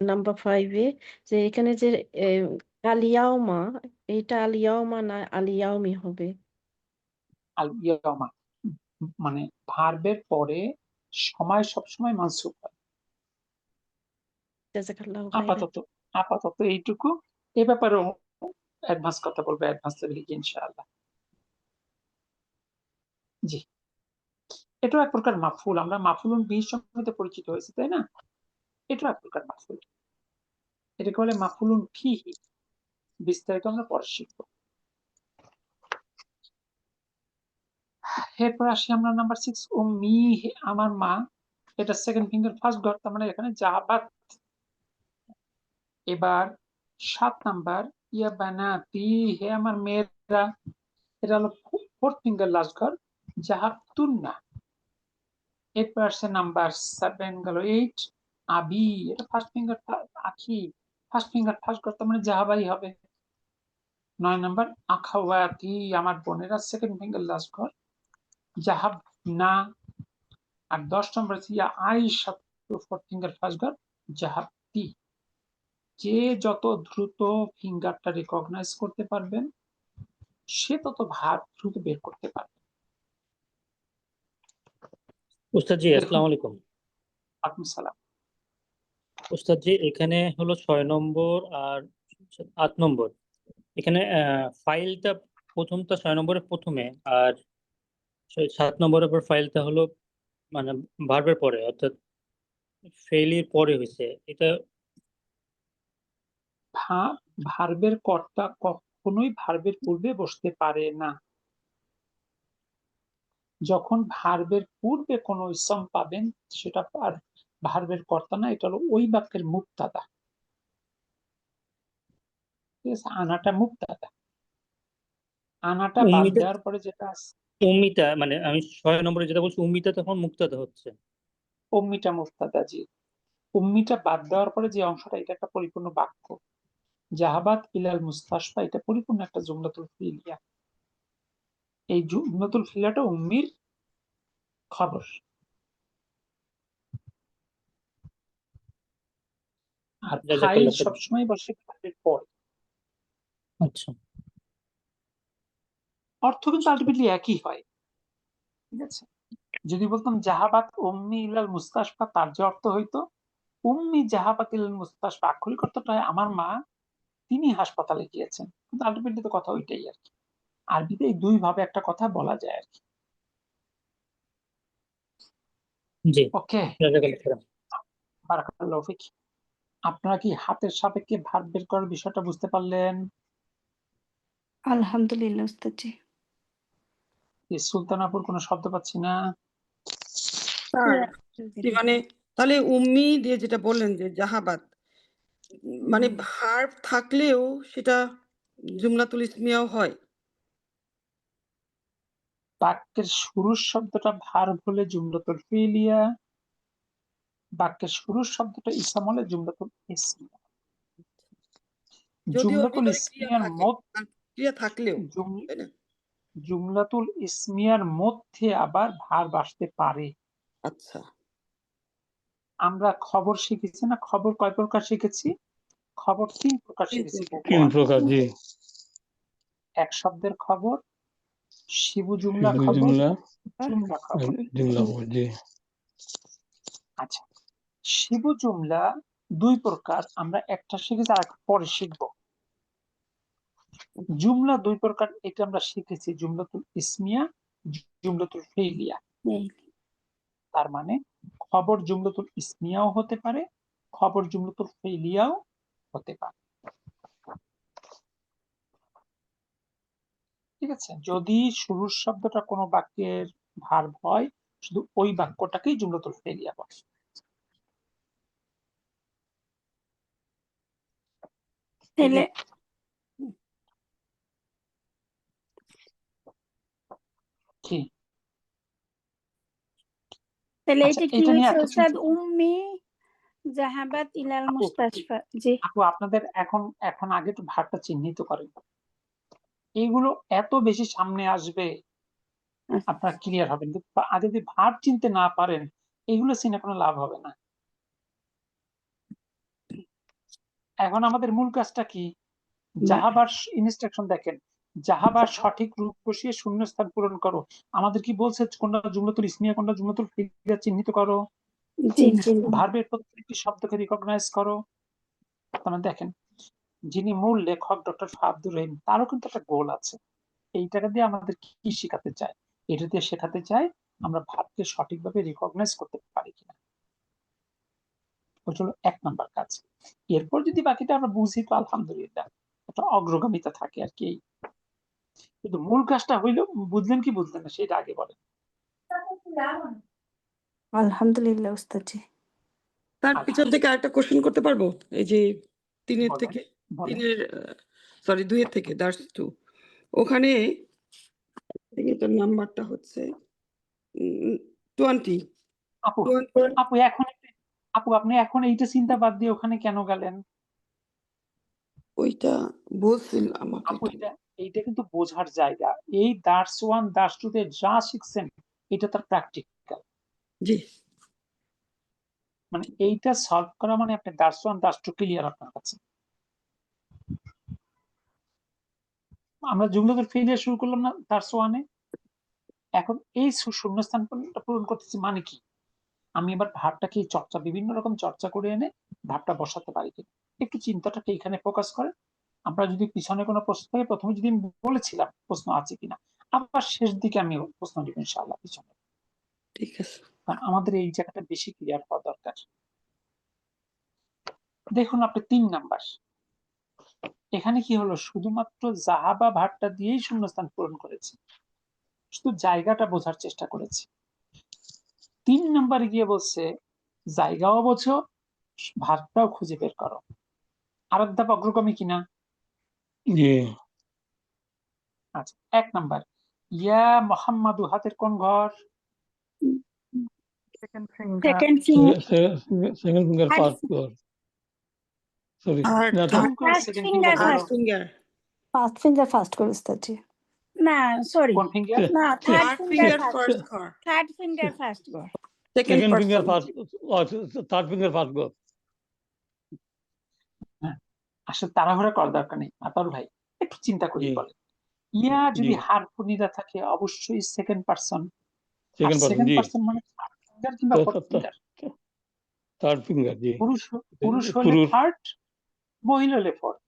নাম্বার 5 এ যে এখানে যে এ, আলিয়াওমা এটা আলিয়াওমা না আলিয়াওমি হবে? আল ইয়াউমা মানে ভার্বের পরে সময় সবসময় মানসুব হয়। জাযাকাল্লাহু খাইরান। আপাতত এইটুকু। এ ব্যাপারেও অ্যাডভান্স কথা বলবো অ্যাডভান্স লেভেলে গিয়ে ইনশাআল্লাহ। জি, এটাও এক প্রকার মাফুল। আমরা মাফুলুন বিহির সঙ্গে পরিচিত হয়েছি, তাই না? এটাও এক প্রকার মাফুল। এটাকে বলে মাফুলুন ফিহি। বিস্তারিত আমরা পরে শিখবো। এরপর আসি আমরা নাম্বার 6, উম্মি, আমার মা। এটা সেকেন্ড ফিঙ্গার ফার্স্ট গড, তার মানে এখানে জাহাবাত। এবার 7 নাম্বার, ইয়া বানাতি, হে আমার মেয়েরা। এটা হলো ফোর্থ ফিঙ্গার লাস্ট ঘর, জাহাবতুন্না। এরপর আসছে নাম্বার 7 গেল 8, আবি। এটা ফার্স্ট ফিঙ্গার আখি, ফার্স্ট ফিঙ্গার ফার্স্ট ঘর, তার মানে জাহাবাই হবে। 9 নাম্বার, আখাওয়াতি, আমার বোনেরা, সেকেন্ড ফিঙ্গার লাস্ট ঘর, জাহাব না। আর 10 নম্বর হচ্ছে ইয়া আয়েশা, ফোর্থ ফিঙ্গার ফার্স্ট ঘর, জাহাবতি। যে যত দ্রুত ফিঙ্গারটা রিকগনাইজ করতে পারবেন সে তত ভাব দ্রুত বের করতে পারবে। উস্তাদ জি, আসসালামু আলাইকুম। ওয়ালাইকুম সালাম। উস্তাদ জি, এখানে হলো 6 নম্বর আর 8 নম্বর। এখানে ফাইলটা প্রথমটা 6 নম্বরের প্রথমে, আর 7 নম্বরের পর ফাইলটা হলো মানে ভার্বের পরে, অর্থাৎ ফেইলির পরে হয়েছে এটা। ভার্বের কর্তা কখনোই ভার্বের পূর্বে বসতে পারে না। যখন ভার্বের পূর্বে কোনো ইসম পাবেন সেটা ভার্বের কর্তা না, এটা হলো ওই বাক্যের মুক্তাদা। ঠিক আছে, আনাটা মুক্তাদা। আনাটা বাদ উম্মিটা দেওয়ার পরে যেটা আছে উম্মিটা মানে আমি 6 নম্বরে যেটা বলছি, উম্মিটা তখন মুক্তাদা হচ্ছে। উম্মিটা মুক্তাদা। জি, উম্মিটা বাদ দেওয়ার পরে যে অংশটা, এটা একটা পরিপূর্ণ বাক্য। জাহাবাত ইলাল মুস্তাশফা, এটা পরিপূর্ণ একটা জুমলাতুল ফিলিয়া। এই জুমলাতুল ফিলিয়াটা উম্মির খবর। আর ফাইল জাযাকাল্লাহ খাইর। সবসময় বসে ভার্বের পর। আচ্ছা, অর্থ কিন্তু আলটিমেটলি একই হয়। ঠিক আছে, যদি বলতাম জাহাবাত উম্মি ইলাল মুস্তাশফা, তার যে অর্থ হইতো উম্মি জাহাবাত ইলাল মুস্তাশফা, আক্ষরিক অর্থটা হয় আমার মা তিনি হাসপাতালে গিয়েছেন, কিন্তু আলটিমেটলি তো কথা ওইটাই আর কি। আরবিতে এই দুই ভাবে একটা কথা বলা যায় আর কি। জি, ওকে, জাযাকাল্লাহ খাইর। বারাকাল্লাহু ফিক। আপনারা কি হাতের সাপেক্ষে ভার্ব বের করার বিষয়টা বুঝতে পারলেন? আলহামদুলিল্লাহ উস্তাদ জি। এই সুলতানাপুর কোনো শব্দ পাচ্ছি না। স্যার কি মানে তাহলে উম্মি দিয়ে যেটা বললেন যে জাহাবাত, মানে ভার্ব থাকলেও সেটা জুমলাতুল ইসমিয়াও হয়। বাক্যের শুরুর শব্দটা ভার্ব হলে জুমলাতুল ফিলিয়া, বাক্যের শুরুর শব্দটা ইসম হলে জুমলাতুল ইসমিয়া। যদিও জুমলাতুল ভিতরে ক্রিয়া ইসমিয়ার থাকে, মধ্যে আর ক্রিয়া থাকলেও, তাই না? জুমলাতুল ইসমিয়ার মধ্যে আবার ভার্ব আসতে পারে। আচ্ছা, আমরা খবর শিখেছি না, খবর কয় প্রকার শিখেছি? খবর 3 প্রকার 3 শিখেছি। প্রকার। 3 প্রকার, জি। এক শব্দের খবর, শিবু জুমলা শিবু খবর, জুমলা জুমলা আর খবর। জুমলা খবর, জি। আচ্ছা, শিবু জুমলা 2 প্রকার, আমরা একটা শিখেছি আর একটা পরে শিখবো। জুমলা 2 প্রকার, এটা আমরা শিখেছি, জুমলাতুল ইসমিয়া, জুমলাতুল ফিলিয়া। তার মানে খবর জুমলাতুল ইসমিয়াও হতে পারে, খবর জুমলাতুল ফিলিয়াও হতে পারে। ঠিক আছে, যদি শুরুর শব্দটা কোনো বাক্যের ভার্ব হয় শুধু ওই বাক্যটাকেই জুমলাতুল ফিলিয়া বলে। তাহলে কি তাহলে আচ্ছা, এটা কি এটা নিয়ে হয়েছে এত উস্তাদ? চিন্তা উম্মি জাহাবাত ইলাল আপু, মুস্তাশফা। জি, আপনাদের এখন আগে তো ভার্বটা চিহ্নিত করেন। এইগুলো এত বেশি সামনে আসবে আপনার ক্লিয়ার হবেন, কিন্তু আগে যদি ভাব চিনতে না পারেন এগুলো চিনে কোনো লাভ হবে না। এখন আমাদের মূল কাজটা কি? জাহাবার ইনস্ট্রাকশন দেখেন, জাহাবার সঠিক রূপ বসিয়ে শূন্যস্থান পূরণ করো। আমাদের কি বলছে কোনটা জুমলাতুল ইসমিয়া কোনটা জুমলাতুল ফি'লিয়া চিহ্নিত করো, জি জি ভার্বের প্রত্যেকটি শব্দকে রিকগনাইজ করো। আপনারা দেখেন, যিনি মূল লেখক ডক্টর আব্দুর রহিম, তারও কিন্তু একটা গোল আছে। এইটাকে দিয়ে আমাদের কি শেখাতে চায়? এটা দিয়ে শেখাতে চায় আমরা ভাবকে সঠিকভাবে রিকগনাইজ করতে পারি কিনা। ওটা হলো 1 নাম্বার কাজ। এরপর যদি বাকিটা আমরা বুঝি তো আলহামদুলিল্লাহ, একটা অগ্রগামিতা থাকে আর কি। কিন্তু মূল কাজটা হইলো, বুঝলেন কি বুঝলেন না সেটা আগে বলেন। আলহামদুলিল্লাহ উস্তাদজি। তার পিছন থেকে আরেকটা কোশ্চেন করতে পারবো? এই যে 3 বলেন থেকে বলেন। 2 থেকে দ্যাটস 2, ওখানে এটার নাম্বারটা হচ্ছে 20। আপু 20 আপু এখন আপু আপনি এখন এইটা চিন্তা বাদ দিয়ে ওখানে কেন গেলেন? ওইটা বলছিল আমাকে আপু এইটা কিন্তু বোঝার জায়গা। এই দার্স 1 দার্স 2 তে যা শিখছেন এটা তার প্র্যাকটিক্যাল। জি মানে এইটা সলভ করা মানে আপনি দার্স 1 দার্স 2 ক্লিয়ার আপনার কাছে। আমরা জুমলাতুল ফি'লিয়া শুরু করলাম না দার্স 1 এ? এখন এই শূন্যস্থান পূরণ করতেছি মানে কি? আমি এবার ভাবটাকে চর্চা, বিভিন্ন রকম চর্চা করে এনে ভাবটা বসাতে পারি কিনা, একটু চিন্তাটাকে এখানে ফোকাস করেন। আমরা যদি পিছনে কোনো প্রশ্ন থাকে, প্রথমে যদি আমি বলেছিলাম প্রশ্ন আছে কিনা, আবার শেষ দিকে আমি প্রশ্ন দিব ইনশাআল্লাহ পিছনে। ঠিক আছে। কারণ আমাদের এই জায়গাটা বেশি ক্লিয়ার হওয়া দরকার। দেখুন আপনি 3 নাম্বার, এখানে কি হলো, শুধুমাত্র জাহাবা ভাবটা দিয়েই শূন্যস্থান পূরণ করেছি, শুধু জায়গাটা বোঝার চেষ্টা করেছি। 3 নাম্বারে গিয়ে বলছে জায়গাও বোঝো, ভাবটাও খুঁজে বের করো। আরেক ধাপ অগ্রগামী কিনা? জি আচ্ছা, 1 নাম্বার, ইয়া মোহাম্মদু হাতের কোন ঘর? Second second finger first floor, sorry third না কেমন করে ফার্স্ট সেকেন্ড ফিঙ্গার ফিঙ্গার হলো? First, finger first finger first করে উস্তাদজি। না সরি, কোন ফিঙ্গার? না third third finger finger first, first ঘর, থার্ড ফিঙ্গার ফার্স্ট গো। Second second finger person. First, third finger first গো। আসলে তাড়াহুড়া করার দরকার নেই আতাউর ভাই, একটু চিন্তা করি জি বলেন। ইয়া যদি জি হারফ নিদা থাকে অবশ্যই সেকেন্ড পারসন, আর সেকেন্ড পারসন সেকেন্ড জি, পারসন মানে থার্ড ফিঙ্গার কিংবা ফোর্থ ফিঙ্গার। থার্ড ফিঙ্গার জি, পুরুষ হলে পুরুষ থার্ড, মহিলা হলে ফোর্থ।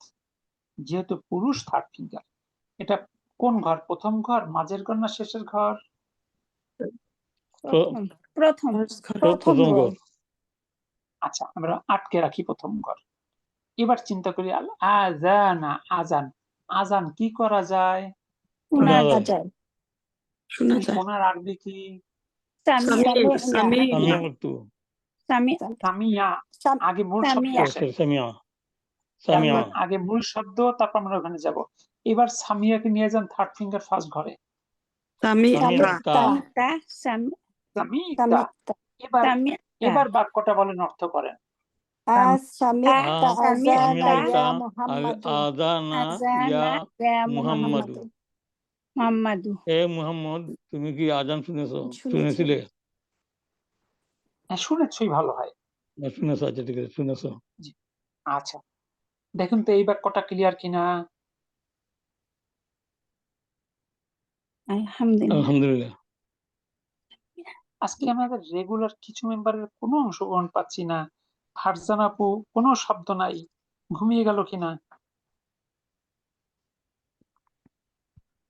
যেহেতু পুরুষ থার্ড ফিঙ্গার, এটা কোন ঘর? প্রথম ঘর, মাঝের ঘর না শেষের ঘর? প্রথম প্রথম ফার্স্ট ঘর। প্রথম প্রথম ঘর। ঘর। আচ্ছা, আমরা আটকে রাখি প্রথম ঘর। এবার চিন্তা করি আজানা, আজান, আজান কি করা যায়? শোনা শোনা যায়, যায়, শোনা যায়। শোনার আরবি কি? সামিয়া সামিয়া সামিয়া মৃত্যু, সামিয়া সামিয়া, আগে মূল শব্দ সামিয়া আসে। সামিয়া সামিয়া এখন আগে মূল শব্দ, তারপর আমরা ওখানে যাব। এবার সামিয়াকে নিয়ে যান থার্ড ফিঙ্গার ফার্স্ট ঘরে। সামিয়া সামিতা, সামিতা সামিতা। এবার সামিয়া বাক্যটা বলেন, অর্থ করেন। সামিতা আযানা সামিতা ইয়া মুহাম্মাদু। আযানা ইয়া আযানা ইয়া মুহাম্মাদু। মুহাম্মাদু। হে মুহাম্মদ, তুমি কি আজান শুনেছো? শুনেছি। শুনেছিলে? হ্যাঁ, শুনেছই ভালো হয়। শুনেছো, আচ্ছা ঠিক আছে, শুনেছো। জি, আচ্ছা, দেখুন তো এই বাক্যটা ক্লিয়ার কিনা। আলহামদুলিল্লাহ। আলহামদুলিল্লাহ। আজকে আমাদের রেগুলার কিছু মেম্বারের কোনো অংশগ্রহণ পাচ্ছি না। ফারজান আপু কোনো শব্দ নাই, ঘুমিয়ে গেল কিনা?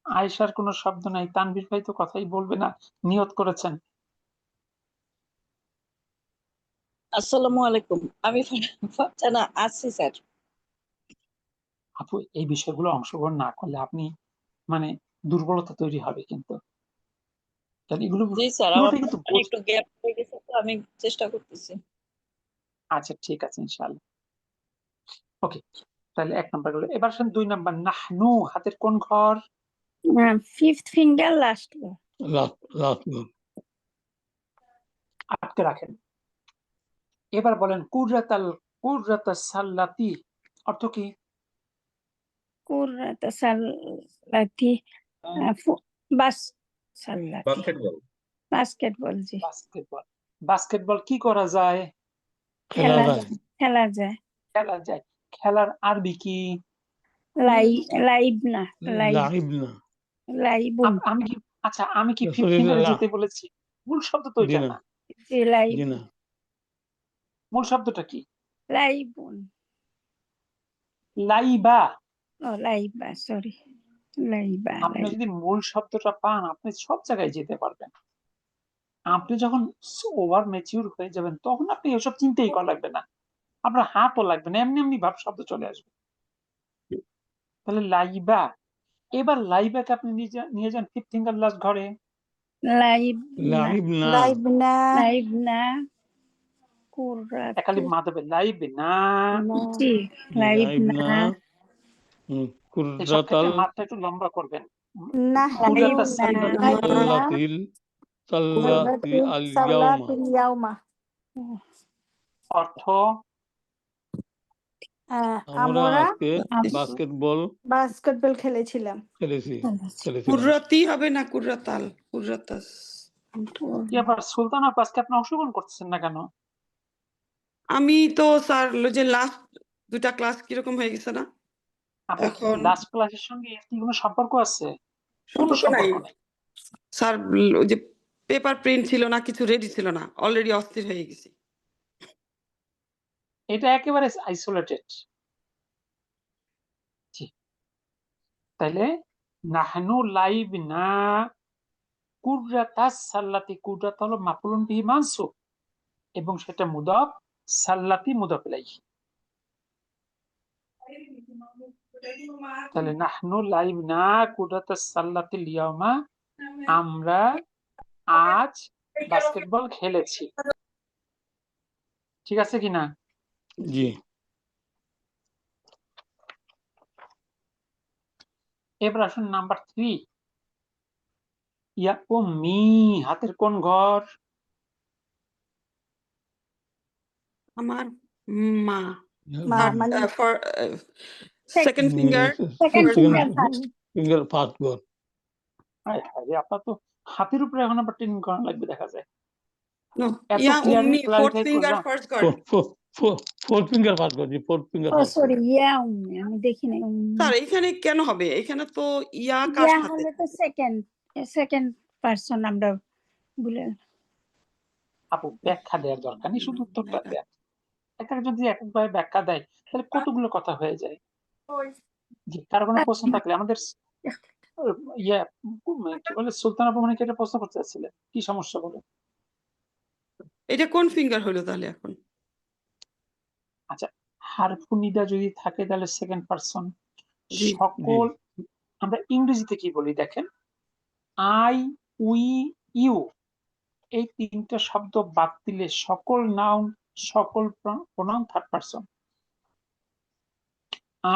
আয়েশার কোনো শব্দ নাই, তানভীর ভাই তো কথাই বলবে না, নিয়ত করেছেন। আসসালামু আলাইকুম, আমি ফারজানা আছি স্যার। আপু এই বিষয়গুলো অংশগ্রহণ না করলে আপনি মানে দুর্বলতা তৈরি হবে কিন্তু। তাহলে এগুলো জি স্যার, আমার পুরোটাই কিন্তু একটু গ্যাপ হয়ে গেছে তো আমি চেষ্টা করতেছি। আচ্ছা ঠিক আছে ইনশাআল্লাহ। ওকে, তাহলে 1 নাম্বার গেল। এবার আসেন 2 নাম্বার, নাহনু হাতের কোন ঘর? ফিফথ ফিঙ্গার লাস্ট গো। লাস্ট আটকে রাখেন। এবার বলেন কুরাতাস সাল্লাতি অর্থ কি? কুররাতা সাল্লাতি বাস সাল্লাতি বাস্কেটবল বাস্কেটবল জি বাস্কেটবল। বাস্কেটবল কি করা যায়? খেলা খেলা যায় খেলা যায় খেলা যায়। খেলার আরবি কি? লাইব না লাইব না লাইবুন আমি কি আচ্ছা আমি কি সরি 15 যেতে বলেছি? মূল শব্দ তো জি ওইটা না না। জি লাইব জি না মূল শব্দটা কি? লাইবুন লাইবা। ও লাইবা সরি লাইবা আপনি যদি মূল শব্দটা পান আপনি সব জায়গায় যেতে পারবেন। আপনি যখন ওভার ম্যাচিউর হয়ে যাবেন তখন আপনি এসব চিন্তাই করা লাগবে না, আপনার হাতও লাগবে না, এমনি এমনি ভাব শব্দ চলে আসবে। তাহলে লাইবা। এবার লাইবাকে আপনি নিয়ে যান ফিফথ ফিঙ্গার লাস্ট ঘরে। লাইব লাইব না লাইব না লাইব না কুররাতি একালি মাধবে লাইব না। জি লাইব লাইব না না এসব কুররাতাল ক্ষেত্রে মাত্রা একটু লম্বা করবেন। নাহনু কুরাতা লাইবনা সাল্লাতি আল ইয়াউমা সাল্লাতিল ইয়াউমা অর্থ আমরা আমরা আজকে বাস্কেটবল বাস্কেটবল খেলেছিলাম। খেলেছিলাম কুর্রাতি হবে না কুর্রাতাল, কুর্রাতাস। কি আবার সুলতান আপু আজকে আপনি অংশগ্রহণ করতেছেন না কেন? আমি তো স্যার যে লাস্ট দুটা ক্লাস কিরকম হয়ে গেছে না, আপু এখন লাস্ট ক্লাসের সঙ্গে এর কি কোনো সম্পর্ক আছে? কোনো সম্পর্ক নাই সম্পর্ক নেই। স্যার। ওই যে পেপার প্রিন্ট ছিল না, কিছু রেডি ছিল না, অলরেডি অস্থির হয়ে গেছি। এটা একেবারে আইসোলেটেড। জি, তাইলে নাহনু লাইব না কুররাতাস সাল্লাতি। কুররাত হলো মাফউলুন বিহি মানসুব এবং সেটা মুদাফ, সাল্লাতি মুদাফ ইলাইহি। তাহলে নাহনু লাইব না কুররাতাস সাল্লাতিল ইয়াউমা, আমরা আজ বাস্কেটবল খেলেছি। ঠিক আছে কিনা? জি এবার আসুন নাম্বার 3। ইয়া উম্মি, হাতের কোন ঘর? আমার মা। মা মানে সেকেন্ড ফিঙ্গার ফিঙ্গার ফার্স্ট গর হায় হায় রে, আপনার তো হাতের উপরে এখন আবার ট্রেনিং করা লাগবে দেখা যায়। এত ইয়া উম্মি, ফোর্থ ক্লারিফাই ফিঙ্গার করলাম। First god. Fourth finger first গর জি ফোর্থ ফিঙ্গার ও ফার্স্ট সরি ইয়া আমি দেখি নাই স্যার এখানে কেন হবে? এখানে তো ইয়া কার ইয়া সাথে? হলে তো সেকেন্ড পারসন আমরা বলে আপু ব্যাখ্যা দেওয়ার দরকার নেই, শুধু উত্তরটা দেন। এক একজন যদি এককভাবে ব্যাখ্যা দেয় তাহলে কতগুলো কথা হয়ে যায়। জি, কারো কোনো প্রশ্ন থাকলে আমাদের ইয়া কি বলে সুলতান আপু মানে কি একটা প্রশ্ন করতে চাচ্ছিলেন, কি সমস্যা বলে? এটা কোন ফিঙ্গার হলো তাহলে এখন? আচ্ছা, হারফু নিদা যদি থাকে তাহলে সেকেন্ড পারসন। জি সকল আমরা ইংরেজিতে কি বলি দেখেন, আই, উই, ইউ, এই তিনটা শব্দ বাদ দিলে সকল নাউন, সকল প্রোনাউন থার্ড পারসন।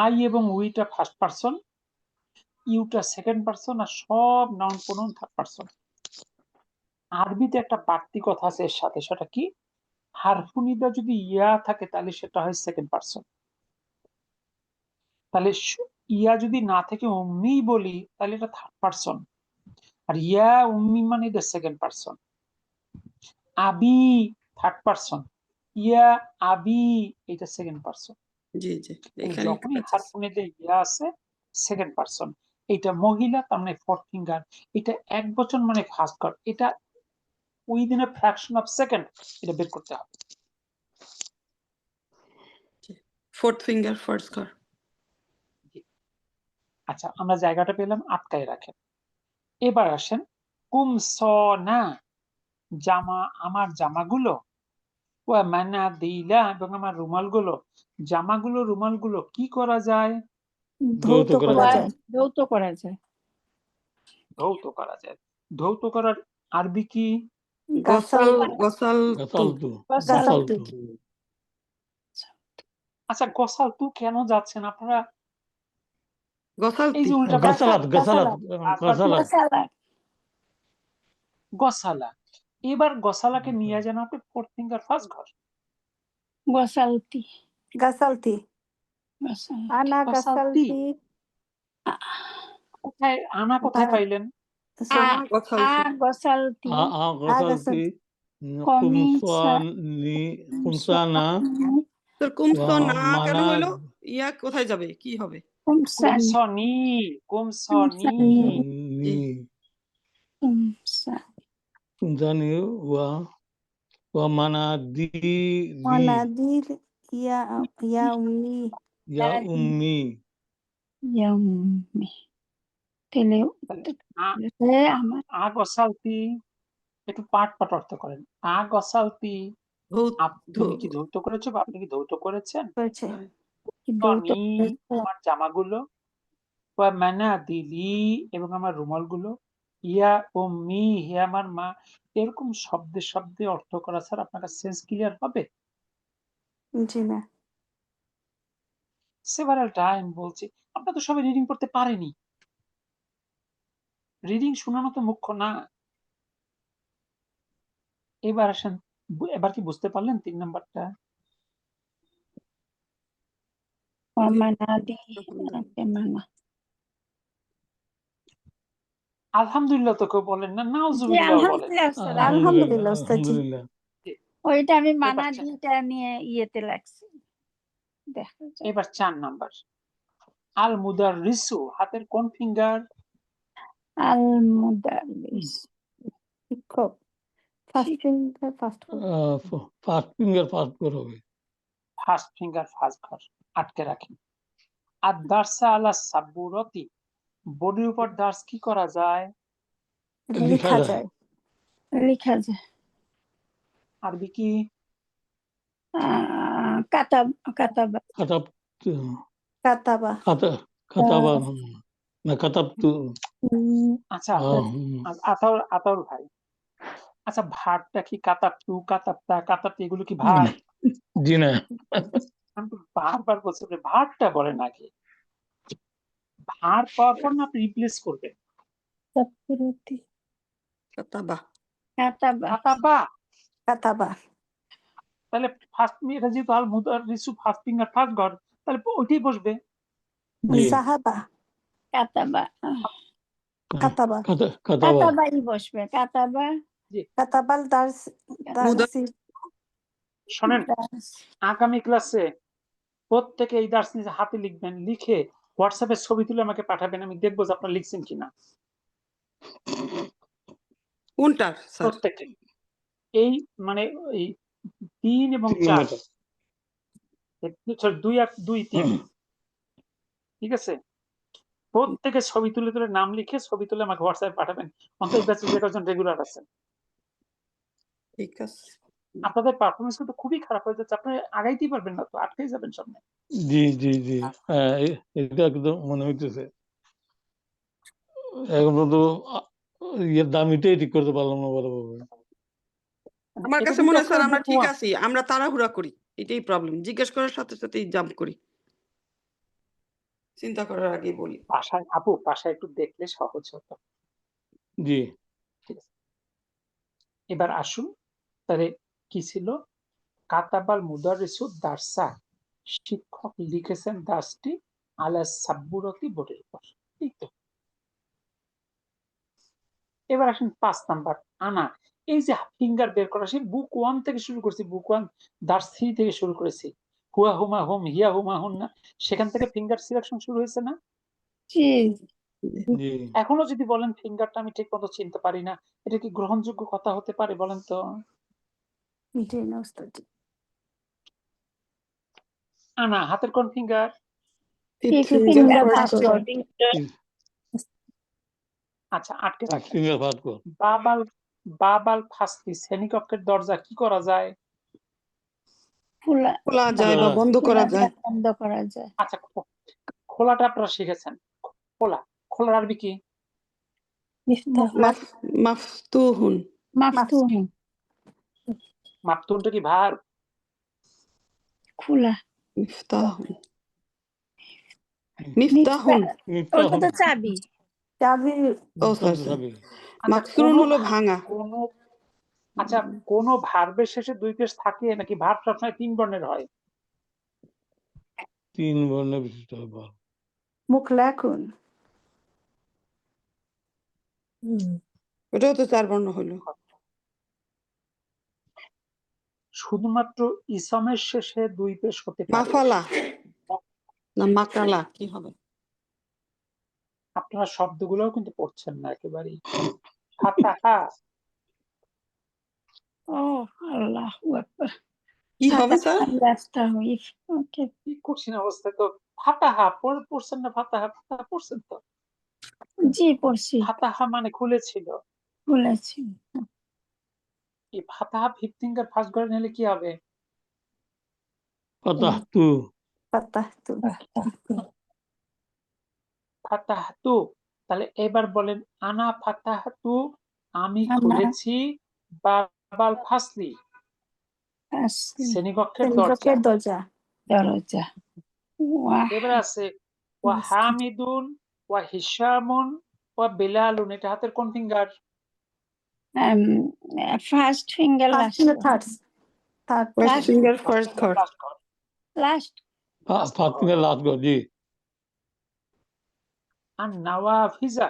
আই এবং উইটা ফার্স্ট পারসন, ইউটা সেকেন্ড পারসন, আর সব নাউন প্রোনাউন থার্ড পারসন। আরবিতে একটা বাড়তি কথা আছে এর সাথে, সেটা কি, হারফু নিদা যদি ইয়া থাকে তাহলে সেটা হয় সেকেন্ড পারসন। তাহলে ইয়া যদি না থেকে উম্মি বলি তাহলে এটা থার্ড পারসন, আর ইয়া উম্মি মানে এটা সেকেন্ড পারসন। আবি থার্ড পারসন, ইয়া আবি এটা সেকেন্ড পারসন। জি জি, এখানে যখনই হারফুনে যে ইয়া আছে সেকেন্ড পারসন। এটা মহিলা তার মানে ফোর্থ ফিঙ্গার, এটা এক বচন মানে ফার্স্ট গড, এটা within a fraction of second এটা বের করতে হবে। Fourth finger first god. আচ্ছা, আমরা জায়গাটা পেলাম, আটকায় রাখেন। এবার আসেন কুমসনা, জামা, আমার জামাগুলো, ওয়া মানা দিলা, এবং আমার রুমালগুলো। জামাগুলো রুমালগুলো কি করা যায়? ধৌত করা যায়। যৌথ করা যায় ধৌত করা যায়। ধৌত করার আরবি কি? গসাল, গসাল গাসালতু গাসালতু। আচ্ছা, গসাল তু কেন যাচ্ছেন আপনারা? গসালতি। এই যে উল্টা গাসালাত গাসালাত গাসালাত গসালা। এবার গসালাকে নিয়ে যান আপনি ফোর্থ ফিঙ্গার ফার্স্ট ঘর। গসালতি গাসালতি, আনা গাসালতি। গাসালতি কোথায় আনা কোথায় Para- পাইলেন? sorry. গছালতি গোসালতি غسلت কমিসা خمسانا তোর কুমস না কেন ومناد হইলো? ইয়া কোথায় যাবে? কি হবে? কুমসানি কুমসনি জি। কুমসা خمساني ومناديلي مناديل يا أمي يا أمي ইয়াম্মি তাহলে আমার আ গসালতি একটু পাট অর্থ করেন। আ গসালতি তুমি কি ধৌত করেছো বা আপনি কি ধৌত করেছেন? করেছে কি দৌত আমি আমার জামাগুলো ওয়া মানাদিলি এবং আমার রুমালগুলো ইয়া উম্মি হে আমার মা, এরকম শব্দে শব্দে অর্থ করা স্যার আপনার সেন্স ক্লিয়ার হবে? জি না সেভারাল টাইম বলছি, আপনারা তো সবাই রিডিং করতে পারেনি। রিডিং শোনানো তো মুখ্য না। এবার আসেন, এবার কি বুঝতে পারলেন 3 নাম্বারটা? মানাদি মানা আলহামদুলিল্লাহ তো কেউ বলেন না, জি নাউজুবিল্লাহ বলেন। আলহামদুলিল্লাহ স্যার আলহামদুলিল্লাহ ওস্তাদজি আলহামদুলিল্লাহ ওইটা আমি এবার মানাদিটা নিয়ে ইয়েতে লাগছি দেখা যায় এবার 4 নাম্বার আল মুদাররিসু, হাতের কোন ফিঙ্গার? আল মুদারিস শিক্ষক first finger first first finger first করে হবে ফার্স্ট ফিঙ্গার ফার্স্ট ঘর আটকে রাখেন। আর দার্সা আলা সাবুরতি, বডির উপর দার্স কি করা যায়? লেখা যায় লেখা যায় আরবি কি? কাতাব কাতাবা কাতাব কাতাবা কাতাবা না কাতাব তো আচ্ছা আতাউর ভাই, আচ্ছা ভার্বটা কি কাতাবতু কাতাবতা কাতাবতি এগুলো কি ভার্ব? জি না আমি তো বারবার বলছি ভার্বটা বলেন আগে। ভার্ব পাওয়ার পর না আপনি রিপ্লেস করবেন। সাবরতি কাতাবা কাতাবা কাতাবা, কাতাবা তাহলে ফার্স্ট এটা যেহেতু আল মুদাররিসু ফার্স্ট ফিঙ্গার ফার্স্ট ঘর, তাহলে ওইটাই বসবে। জি সাহাবা কাতাবা কাতাবা কাতাবা কাতাবাই বসবে কাতাবা কাতাবাল দারসি শোনেন, আগামী ক্লাসে প্রত্যেকে এই দার্স নিজে হাতে লিখবেন, লিখে হোয়াটসঅ্যাপে ছবি তুলে আমাকে পাঠাবেন, আমি দেখবো যে আপনারা লিখছেন কিনা। কোনটার স্যার? প্রত্যেকে এই মানে এই 3 এবং 4 2 আর 2 3 ঠিক আছে, প্রত্যেকে ছবি তুলে তুলে নাম লিখে ছবি তুলে আমাকে হোয়াটসঅ্যাপে পাঠাবেন। অন্তত এই ব্যাচে যে কজন রেগুলার আছেন, ঠিক আছে। আপনাদের পারফরমেন্স কিন্তু খুবই খারাপ হয়ে যাচ্ছে, আপনি আগাইতেই পারবেন না তো, আটকেই যাবেন সামনে। জি জি জি হ্যাঁ এটা একদম মনে হইতেছে এখন তো ইয়ের দামিটাই ঠিক করতে পারলাম না ভালোভাবে আমার এটা কাছে কিন্তু মনে হয় স্যার একটা আমরা ঠিক উপহার। আছি, আমরা তাড়াহুড়া করি, এটাই প্রবলেম। জিজ্ঞেস করার সাথে সাথেই জাম্প করি, চিন্তা করার আগেই বলি। বাসায় বাসায় একটু দেখলে সহজ হতো। জি ঠিক আছে, এবার আসুন তাহলে কি ছিল? কাতাবাল মুদাররিসু দারসা, শিক্ষক লিখেছেন দার্সটি আলা সাব্বুরতি বোর্ডের উপর, ঠিক তো? এবার আসুন 5 নাম্বার আনা। এই যে ফিঙ্গার বের করা, সেই বুক 1 থেকে শুরু করছি, বুক 1 দার্স 3 থেকে শুরু করেছি, হুয়া হুমা হুম হিয়া হুমা হুন না, সেখান থেকে ফিঙ্গার সিলেকশন শুরু হয়েছে না? জি জি এখনো যদি বলেন ফিঙ্গারটা আমি ঠিক মতো চিনতে পারি না, এটা কি গ্রহণযোগ্য কথা হতে পারে বলেন তো? জি না ওস্তাদজি আনা হাতের কোন ফিঙ্গার? ফিঙ্গার ফার্স্ট আচ্ছা আটকে রাখেন। ফিঙ্গার ফার্স্ট করে বাবাল ফাস্তি, শ্রেণীকক্ষের দরজা কি করা যায়? খোলা যায় বা বন্ধ করা যায়। বন্ধ করা যায় আচ্ছা খোলাটা আপনারা শিখেছেন, খোলার আরবি কি? মাফতুহুন। মাফতুহুন মাফতুনটা কি ভার্ব? খোলা মিফতাহুন মিফতাহুন ওটা তো চাবি চাবি ও স্যার মাকসুরুন হলো ভাঙা। আচ্ছা কোন ভার্বের শেষে 2 পেশ থাকে নাকি ভার্ব সবসময় 3 বর্ণের হয়? 3 বর্ণ বিশিষ্ট হয় মুখলাকুন ওটাও তো 4 বর্ণ হলো। শুধুমাত্র ইসমের শেষে 2 পেশ হতে পারে। মাফালা না মাকালা কি হবে? আপনারা শব্দগুলোও কিন্তু পড়ছেন না একেবারেই। ফাতাহা ও আল্লাহু আকবার। কি হবে স্যার? আস্তাগফির। ওকে, কি কঠিন অবস্থায় তো ফাতাহা পড়ছেন না? ফাতাহা ফাতাহা পড়ছেন তো? জি পড়ছি, ফাতাহা মানে খুলেছিল। বলেছি। এই ফাতাহা ফিফথিঙ্গার ফার্স্ট ঘরে নিলে কি হবে? ফাতাহতু ফাতাহতু ফাতাহতু। তাহলে এবার বলেন আনা ফাতাহতু, আমি আনা খুলেছি বাবাল ফাসলি, আসলি শ্রেণীকক্ষের দরজা। শ্রেণীকক্ষের দরজা। দরজা। ওয়াহ, এবার আছে ওয়া হামিদুন ওয়া হিসামুন ওয়া বিলালুন, এটা হাতের কোন finger? First finger first last, third third first Last- finger first ঘর। লাস্ট ঘর। লাস্ট। ফার্স্ট ফিঙ্গার লাস্ট গো জি। আর নাওয়াফিজা,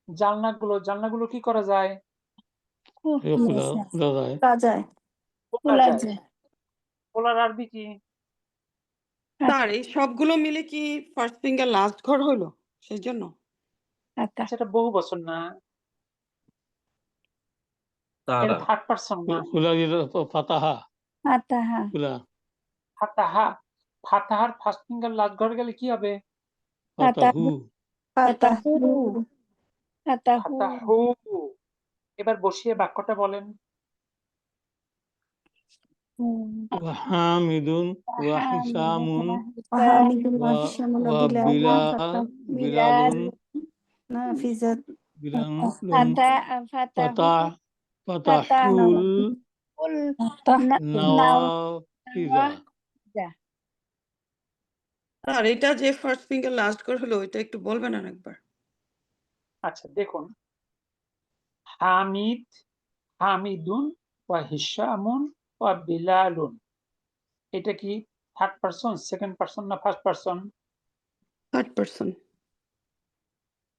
জানলাগুলো কি করা যায়? খোলা খোলা যায়। খোলা যায়। খোলা যায়। খোলার আরবি কি? স্যার এই সবগুলো মিলে কি ফার্স্ট ফিঙ্গার লাস্ট ঘর হলো সেই জন্য? সেটা বহু বছর না, তারা এটা থার্ড পারসন না। খোলা যেটা ফাতাহা ফাতাহা, খোলা। ফাতাহা, ফাতাহার ফার্স্ট ফিঙ্গার লাস্ট ঘরে গেলে কি হবে? ফাতাহু ফাতাহু ফাতাহু, ফাতাহু। এবার বসিয়ে বাক্যটা বলেন। ওয়া হামিদুন ওয়া হিসামুন ওয়া হামিদুন ওয়া ওয়া হিশামুন ওয়া ওয়া বিলালুন নাফিজাত বিলালুন ফাতাহু, ফাতাহুল নাওয়াফিজা। স্যার এটা যে ফার্স্ট ফিঙ্গার লাস্ট ঘর হলো এটা একটু বলবেন আর একবার। আচ্ছা দেখুন, হামিদ, হামিদুন ওয়া হিসামুন ওয়া বিলালুন, এটা কি থার্ড পারসন, সেকেন্ড পারসন না ফার্স্ট পারসন? Third person.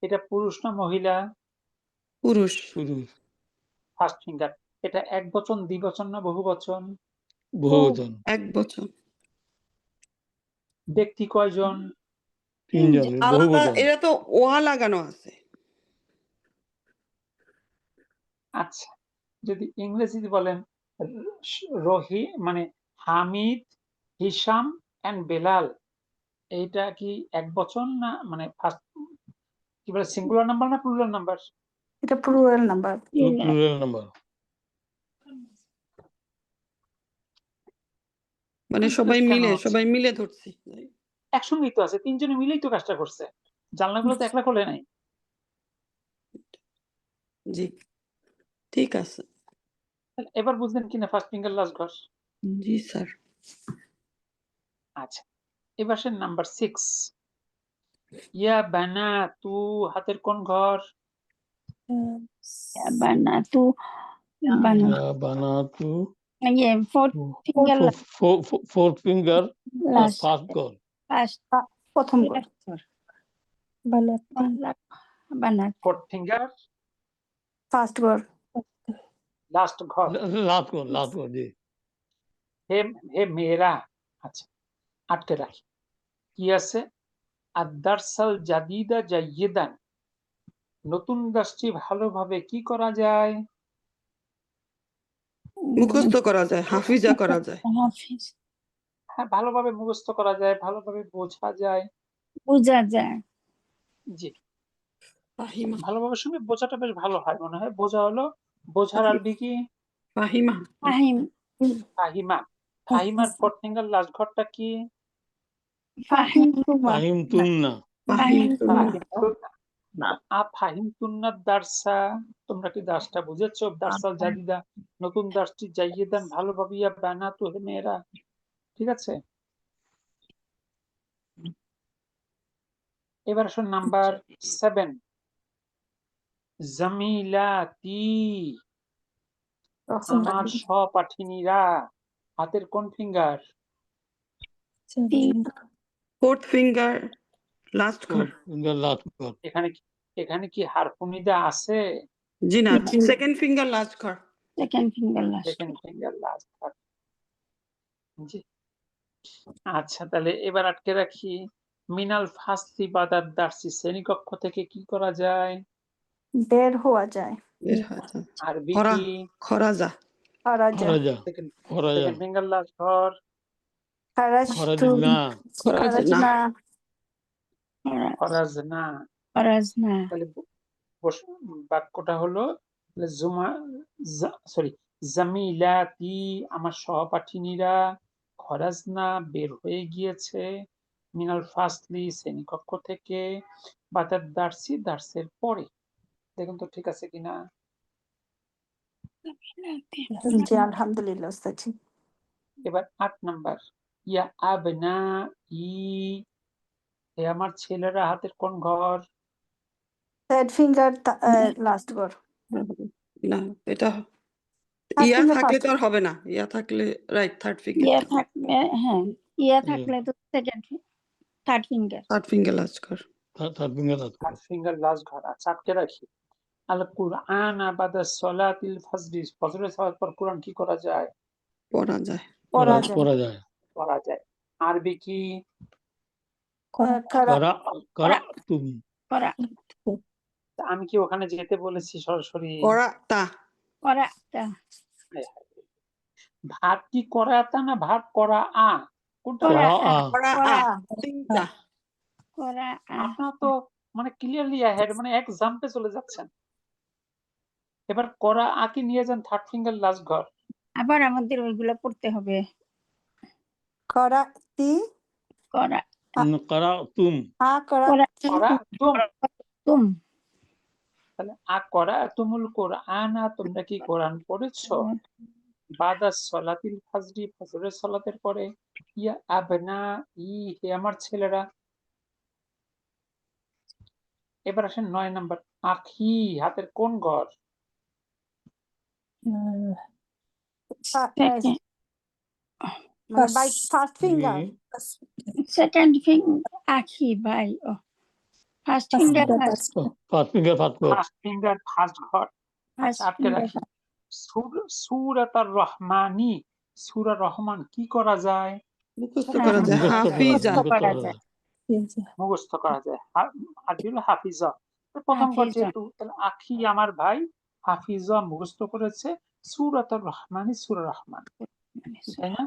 এটা পুরুষ না মহিলা? পুরুষ। পুরুষ ফার্স্ট ফিঙ্গার। এটা একবচন, দ্বিবচন না বহুবচন? বহুবচন। এক বছর। ব্যক্তি কয়জন? 3 জন আলাদা বহুবচন। এটা তো ওয়া লাগানো আছে। আচ্ছা, যদি ইংরেজিতে বলেন রহি মানে হামিদ, হিসাম এন্ড বেলাল, এইটা কি এক বচন না মানে ফার্স্ট কি বলে সিঙ্গুলার নাম্বার না প্লুরাল নাম্বার? এটা প্লুরাল নাম্বার। Plural number. মানে সবাই মিলে ধরছি। একসঙ্গেই তো আছে, 3 জনে মিলেই তো কাজটা করছে। জানলাগুলো তো একলা খোলে নাই। জি ঠিক আছে। এবার বুঝলেন কিনা ফার্স্ট ফিঙ্গার লাস্ট ঘর? জি স্যার। আচ্ছা, এবার সে নাম্বার 6, ইয়া বানাতু, হাতের কোন ঘর? বানাতু, ইয়া বানাতু ফোর্থ ফিঙ্গার ফার্স্ট ঘর। প্রথম ঘর। ফোর্থ ফিঙ্গার ফার্স্ট ঘর। লাস্ট ঘর। লাস্ট ঘর জি। হে মেয়েরা, আচ্ছা আটকে রাখি। কি আছে? আদ-দারসাল জাদিদা জাইয়িদান, নতুন দাসটি ভালোভাবে কি করা যায়? মুখস্থ করা যায়, হাফিজা করা যায়। হ্যাঁ, ভালোভাবে মুখস্থ করা যায়, ভালোভাবে বোঝা যায়। জি, ফাহিমা। ভালোভাবে শুনে বোঝাটা বেশ ভালো হয় মনে হয়। বোঝা হলো, বোঝার আরবি কি? ফাহিমা। ফাহিমা। ফাহিমার ফোর্থ ফিঙ্গার লাস্ট ঘরটা কি? ফাহিমতুন্না। ফাহিমতুন্নাদ দারসা, তোমরা কি দাসটা বুঝেছো? দারসাল জাদিদা, নতুন দাসটি জাইয়িদান ভালোভাবে, ইয়া বানাতু, হে মেয়েরা। ঠিক আছে, এবার আসুন নাম্বার 7, জামিলাতি, আমার সহপাঠিনীরা। হাতের কোন ফিঙ্গার? ফোর্থ ফিঙ্গার লাস্ট ঘর। লাস্ট ঘর। এখানে এখানে কি হারফুনিদা আছে? জি না, সেকেন্ড ফিঙ্গার লাস্ট ঘর। Second finger last second finger last জি। আচ্ছা, তাহলে এবার আটকে রাখি। মিনাল ফাসলি বাদার দার্সি, শ্রেণীকক্ষ থেকে কি করা যায়? বের হওয়া যায়। বের হয়ে যায়। আরবি খরা কি? খরাজা। খরাজা। খরাজা সেকেন্ড খরাজা ফিঙ্গার লাস্ট ঘর। খরাজতু। খরাজনা খরাজনা। খরাজনা। খরাজনা। তাহলে বাক্যটা হলো সরি, জামিলাতি আমার সহপাঠিনীরা, খরাজনা বের হয়ে গিয়েছে, মিনাল ফাসলি শ্রেণীকক্ষ থেকে, বাদার দার্সি দার্সের পরে। দেখুন তো ঠিক আছে কিনা। জি আলহামদুলিল্লাহ ওস্তাদ জি। এবার 8 নাম্বার, ইয়া আবনা ই, হে আমার ছেলেরা, হাতের কোন ঘর? থার্ড ফিঙ্গার লাস্ট ঘর। না, এটা থার্ড ইয়া ফিঙ্গার থাকলে ফার্স্ট তো আর হবে না। ইয়া থাকলে রাইট, থার্ড ফিঙ্গার। ইয়া থাকলে, হ্যাঁ ইয়া থাকলে তো second third finger. Third finger last ঘর। থার্ড ফিঙ্গার লাস্ট হাত ফিঙ্গার লাস্ট ঘর। আচ্ছা, আটকে রাখি। আল কুরআন বাদা সলাতিল ফজরি, ফজরের সালাত পর কোরআন কি করা যায়? পড়া যায়। পড়া যায়। পড়া যায়। পড়া যায়। আরবি কি? করা করা করা তুমি করা আমি কি ওখানে যেতে বলেছি সরাসরি? করাতা। করাটা। ভাব কি করাতা না ভাব করা আ? কোনটা? করা করা করা তিনটা। করা আপনারা তো মানে ক্লিয়ারলি অ্যাহেড, মানে এক জাম্পে চলে যাচ্ছেন। এবার করা আ কি নিয়ে যান থার্ড ফিঙ্গার লাস্ট ঘর। আবার আমাদের ওইগুলা পড়তে হবে। করাতি করা করা তুম করা করা তুম। তুম। তাহলে আ করা তুমুল কোরআনা, তোমরা কি কোরআন পড়েছো? বাদা সলাতিল ফাজরি, ফজরের সালাতের পরে। ইয়া আবনা ই, হে আমার ছেলেরা। এবার আসেন 9 নাম্বার, আখি হাতের কোন ঘর? মানে by first finger. Second finger আখি ভাই। ও first finger last. First finger first ঘর। ফার্স্ট ফিঙ্গার ফার্স্ট ঘর। আচ্ছা, আটকে রাখি। সূরাতুর রহমানি, সূরা রহমান কি করা যায়? মুখস্থ করা যায়। হাফিজা। মুখস্থ করা যায়। আরবি হলো হাফিজা। প্রথম ঘর যেহেতু, তাহলে আখি আমার ভাই হাফিজা মুখস্থ করেছে সূরাতুর রহমানি, সূরা রহমান, তাই না?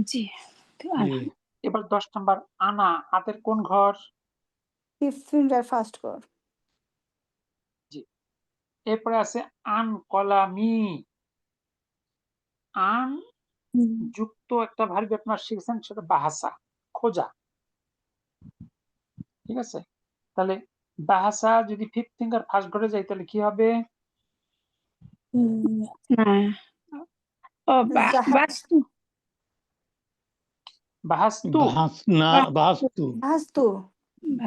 জি। এবার 10 নাম্বার, আনা হাতের কোন ঘর? ফিফথ ফিঙ্গার ফার্স্ট ঘর। জি। এরপরে আছে আন কলামি। আন যুক্ত একটা ভার্ব আপনার শিখেছেন, সেটা বাহাসা, খোঁজা। ঠিক আছে, তাহলে বাহাসা যদি ফিফথ ফিঙ্গার ফার্স্ট ঘরে যায় তাহলে কি হবে? বাস্তু। বাহাস্তু। বাহাস্তু।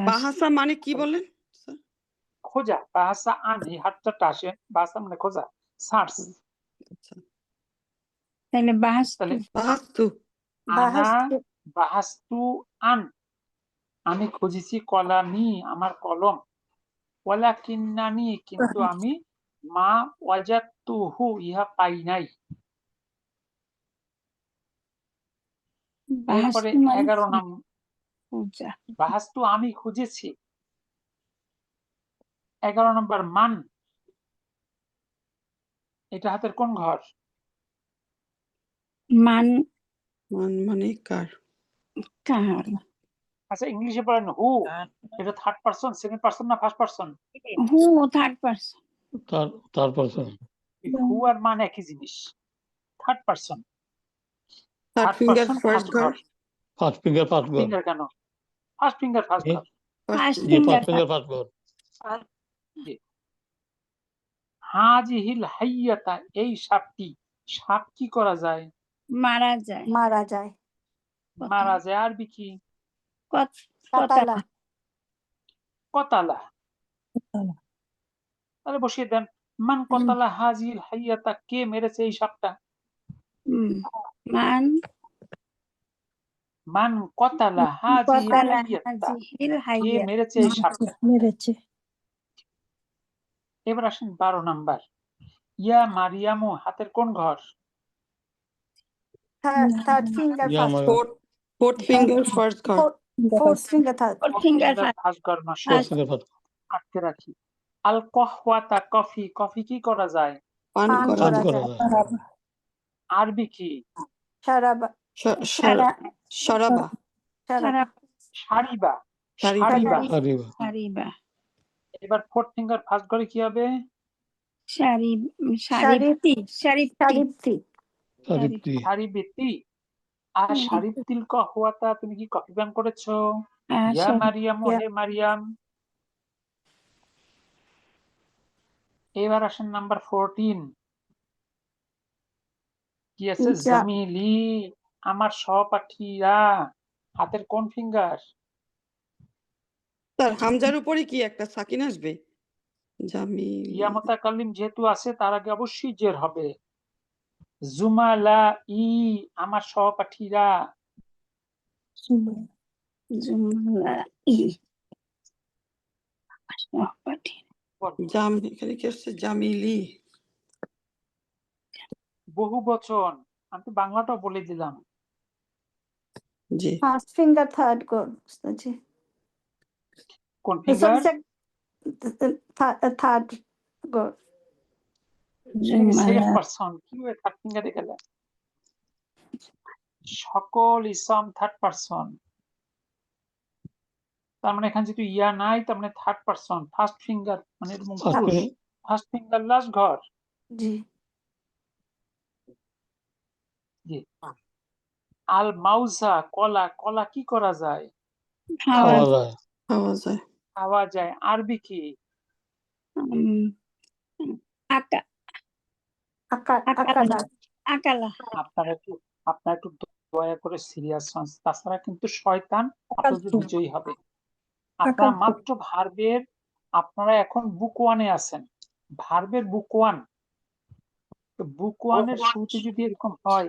বাহাসা মানে কি বলেন? খোঁজা। বাহাসা আন, এই হাতটা আসে, বাহাসা মানে খোঁজা, সার্চ। তাহলে বাহাস্তু। বাহাস্তু। আনা বাহাস্তু আন, আমি খুঁজেছি কলামি আমার কলম, ওয়ালাকিন্নানি কিন্তু আমি, মা ওয়াজাদতুহু ইহা পাই নাই। এরপরে 11 নম্বর, বাহাস্তু আমি খুঁজেছি। 11 নম্বর, মান, এটা হাতের কোন ঘর? মান মান মানে কার? কার? আচ্ছা, ইংলিশে বলেন হু, এটা থার্ড পারসন, সেকেন্ড পারসন না ফার্স্ট পারসন? হু থার্ড পারসন। Third person. হু আর মান একই জিনিস, third person. Third finger first ঘর। ফার্স্ট ফিঙ্গার ফার্স্ট ঘর। ফিঙ্গার কেন? ফার্স্ট ফিঙ্গার ফার্স্ট ঘর। ফার্স্ট জি ফিঙ্গার ফার্স্ট ফিঙ্গার ফার্স্ট ঘর। হাজিহিল হাইয়াতা, এই সাপটি, সাপ কি করা যায়? মারা যায়। মারা যায়। মারা যায়। আরবি কি? কাতালা। কতালা। তাহলে বসিয়ে দেন, মান কতালা হাজিল হাইয়াতা, কে মেরেছে এই সাপটা? মান মান কতালা হাজিল হাইয়াতা, কে মেরেছে এই সাপটা? মেরেছে। এবার আসেন 12 নাম্বার। ইয়া মারিয়ামু হাতের কোন ঘর? থার্ড ফিঙ্গার ইয়া ফার্স্ট আমার fourth finger first ঘর। Fourth finger third Fourth Fourth finger finger first. First ঘর ফোর্থ মাশাআল্লাহ। ফিঙ্গার ফার্স্ট আটকে রাখি। আল কহওয়াতা কফি, কফি কি করা যায়? পান পান করা পান করা যায়। করা যায় আরবি কি? সারাবা সরাবা সারা সারিবা। সারিবা। সারিবা। সারিবা সারিবা এবার ফোর্থ ফিঙ্গার ফার্স্ট ঘরে কি হবে? সারিপ্তি সারিপ্তি সারিপ্তি সারিবিতি। আর সারিবতিল কহওয়াতা, তুমি কি কপি পান করেছো? ইয়া সারি- মারিয়ামু, হে মারিয়াম। এবার আসেন নাম্বার 14। কি আছে? যা জামিলি, আমার সহপাঠীরা। হাতের কোন ফিঙ্গার? তার হামজার উপরে কি একটা সাকিন আসবে? জামিল ইয়া মুতাকাল্লিম যেহেতু আছে তার আগে অবশ্যই জের হবে। জুমালা ই, আমার সহপাঠীরা। জুমলাই সহপাঠী এখানে কি আসছে? জামিলি বহু বচন, আমি তো বাংলাটাও বলে দিলাম। জি। ফার্স্ট ফিঙ্গার থার্ড গোল জি কোন ফিঙ্গার? থার্ড গোল সেকেন্ড পারসন, কিভাবে থার্ড ফিঙ্গারে গেলে? সকল ইসম থার্ড পারসন, তার মানে এখানে যেহেতু ইয়া নাই, তার মানে থার্ড পারসন। ফার্স্ট ফিঙ্গার মানে পুরুষ, ফার্স্ট ফিঙ্গার লাস্ট ঘর। জি জি। আল মাউজা, কলা, কলা কি করা যায়? খাওয়া যায় পাওয়া যায়। খাওয়া যায়। আরবি কি? আকালা আপনারা একটু দয়া করে সিরিয়াস হন, তাছাড়া কিন্তু শয়তান আপনাদের বিজয়ী হবে। আপনারা মাত্র ভার্বের, আপনারা এখন বুক ওয়ানে আছেন, ভার্বের বুক ওয়ান। বুক ওয়ানের শুরুতে যদি এরকম হয়,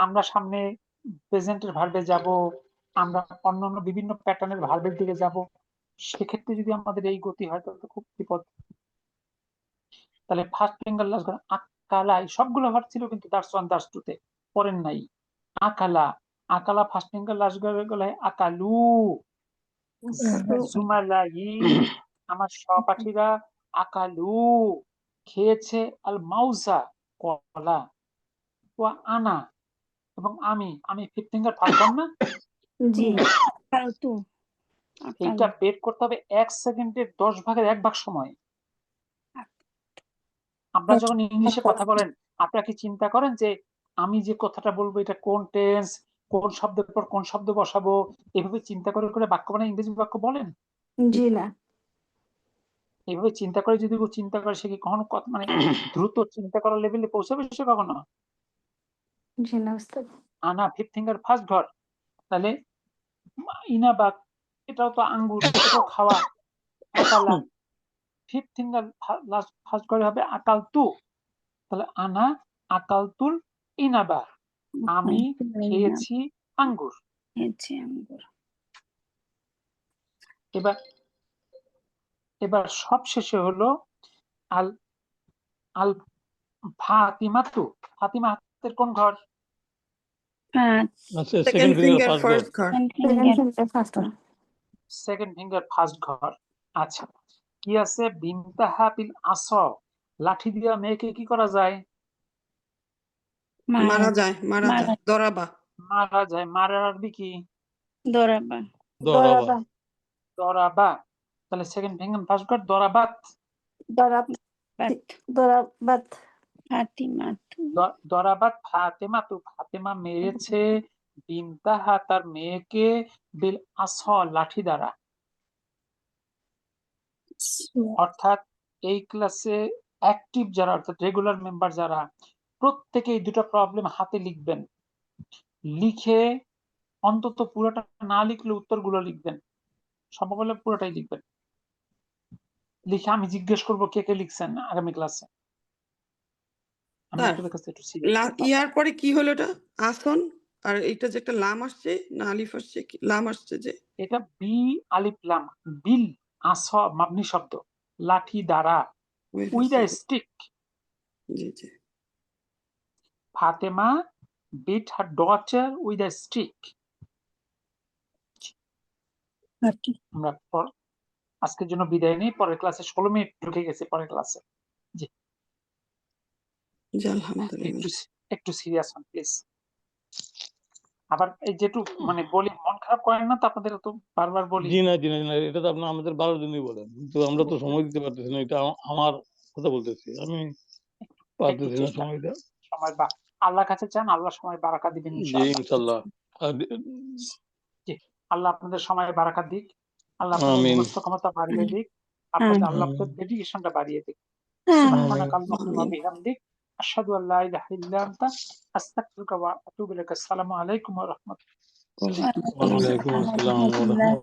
আমরা সামনে প্রেজেন্টের ভার্বে যাব, আমরা অন্যান্য বিভিন্ন প্যাটার্নের ভার্বের দিকে যাব, সেক্ষেত্রে যদি আমাদের এই গতি হয় তাহলে তো খুব বিপদ। তাহলে ফার্স্ট ফিঙ্গার লাস্ট ঘর আকালা, সবগুলো ভার্ব ছিল কিন্তু দ্যাটস ওয়ান দ্যাটস টু তে পড়েন নাই। আকালা, আকালা ফার্স্ট ফিঙ্গার লাস্ট ঘরে গেলে আকালু। জুমালাই, আমার সহপাঠীরা। আকালু, খেয়েছে। আল মাউজা, কলা। ওয়া আনা, এবং আমি, আমি ফিফথ ফিঙ্গার ফার্স্ট ঘর না? জি এইটা বের করতে হবে 1 সেকেন্ডের 10 ভাগের 1 ভাগ সময়। আপনারা যখন ইংলিশে কথা বলেন, আপনারা কি চিন্তা করেন যে আমি যে কথাটা বলবো এটা কোন টেন্স, কোন শব্দের পর কোন শব্দ বসাবো, এভাবে চিন্তা করে করে বাক্য বানায় ইংরেজি বাক্য বলেন? জি না এইভাবে চিন্তা করে যদি কেউ চিন্তা করে, সে কি কখনো মানে দ্রুত চিন্তা করার লেভেলে পৌঁছাবে সে কখনো? জি না উস্তাদ আনা ফিফথ ফিঙ্গার ফার্স্ট ঘর, তাহলে ইনাবাক, এটাও তো আঙ্গুর, এটাও খাওয়া। আকালা, ফিফথ ফিঙ্গার লাস্ট ফার্স্ট ঘরে হবে আকাল তু, তাহলে আনা আকালতুল ইনাবা, আমি খেয়েছি আঙ্গুর। এবার এবার সব শেষে হলো আল আল ফাতিমাতু, ফাতিমা হাতের কোন ঘর? সেকেন্ড ফিঙ্গার ফার্স্ট ঘর। সেকেন্ড ফিঙ্গার ফার্স্ট ঘর। আচ্ছা, কি আছে? বিনতাহা বিল আস, লাঠি দিয়া মেয়েকে কি করা যায়? মারা যায়, মারা যায়। দরাবা মারা যায়। মারার আরবি কি? দরাবা দরাবা দরাবা। তাহলে সেকেন্ড ফিঙ্গার ফার্স্ট ঘর দরাবাত। দরাবাত দরাবাত ফাতেমাতু, ফাতেমা মেরেছে বিনতাহা তার মেয়েকে বিল আস, লাঠি দ্বারা। অর্থাৎ এই ক্লাসে অ্যাক্টিভ যারা, অর্থাৎ রেগুলার মেম্বার যারা, প্রত্যেকে এই দুটো প্রবলেম হাতে লিখবেন। লিখে অন্তত পুরোটা না লিখলে উত্তরগুলো লিখবেন, সম্ভব হলে পুরোটাই লিখবেন। লিখে আমি জিজ্ঞেস করবো কে কে লিখছেন আগামী ক্লাসে। আমি আপনাদের কাছে একটু ইয়ার পরে কি হলো? এটা আসন, আর এটা যে একটা লাম আসছে না আলিফ আসছে, লাম আসছে যে, এটা বি আলিফ লাম, বিল আস মাবনি শব্দ, লাঠি দ্বারা। with a stick. G G Fatima beat her daughter with a stick. ওকে আমরা আজকের জন্য বিদায় নিই, পরের ক্লাসে 16 মিনিট ঢুকে গেছে পরের ক্লাসে। জি জি আলহামদুলিল্লাহ একটু সিরিয়াস হন প্লিজ। আবার এই যেটু মানে বলি মন খারাপ করেন না তো, আপনাদের তো বারবার বলি। জি না এটা তো আপনি আমাদের 12 জনই বলেন, কিন্তু আমরা তো সময় দিতে পারতেছি না, এটা আমার কথা বলতেছি, আমি পারতেছি না সময়টা। সময় বা আল্লাহর কাছে চান, আল্লাহ সময় বারাকা দিবেন জি ইনশাআল্লাহ। ইনশাল্লাহ। জি আল্লাহ আপনাদের সময় বারাকা দিক, আল্লাহ আপনাদের আমিন মুখস্থ ক্ষমতা বাড়িয়ে দিক, আপনাদের আল্লাহ আপনাদের ডেডিকেশনটা বাড়িয়ে দিক। সুবহানাকা আল্লাহুম্মা ওয়া বিহামদিক আশহাদু আল্লা ইলাহা ইল্লা আনতা আস্তাগফিরুকা ওয়া আতুবু ইলাইক। আসসালামু আলাইকুম ওয়া রাহমাতুল্লাহ। ওয়ালাইকুম আসসালাম ওয়ালাইকুম আসসালাম ওয়া রাহমাতুল্লাহ।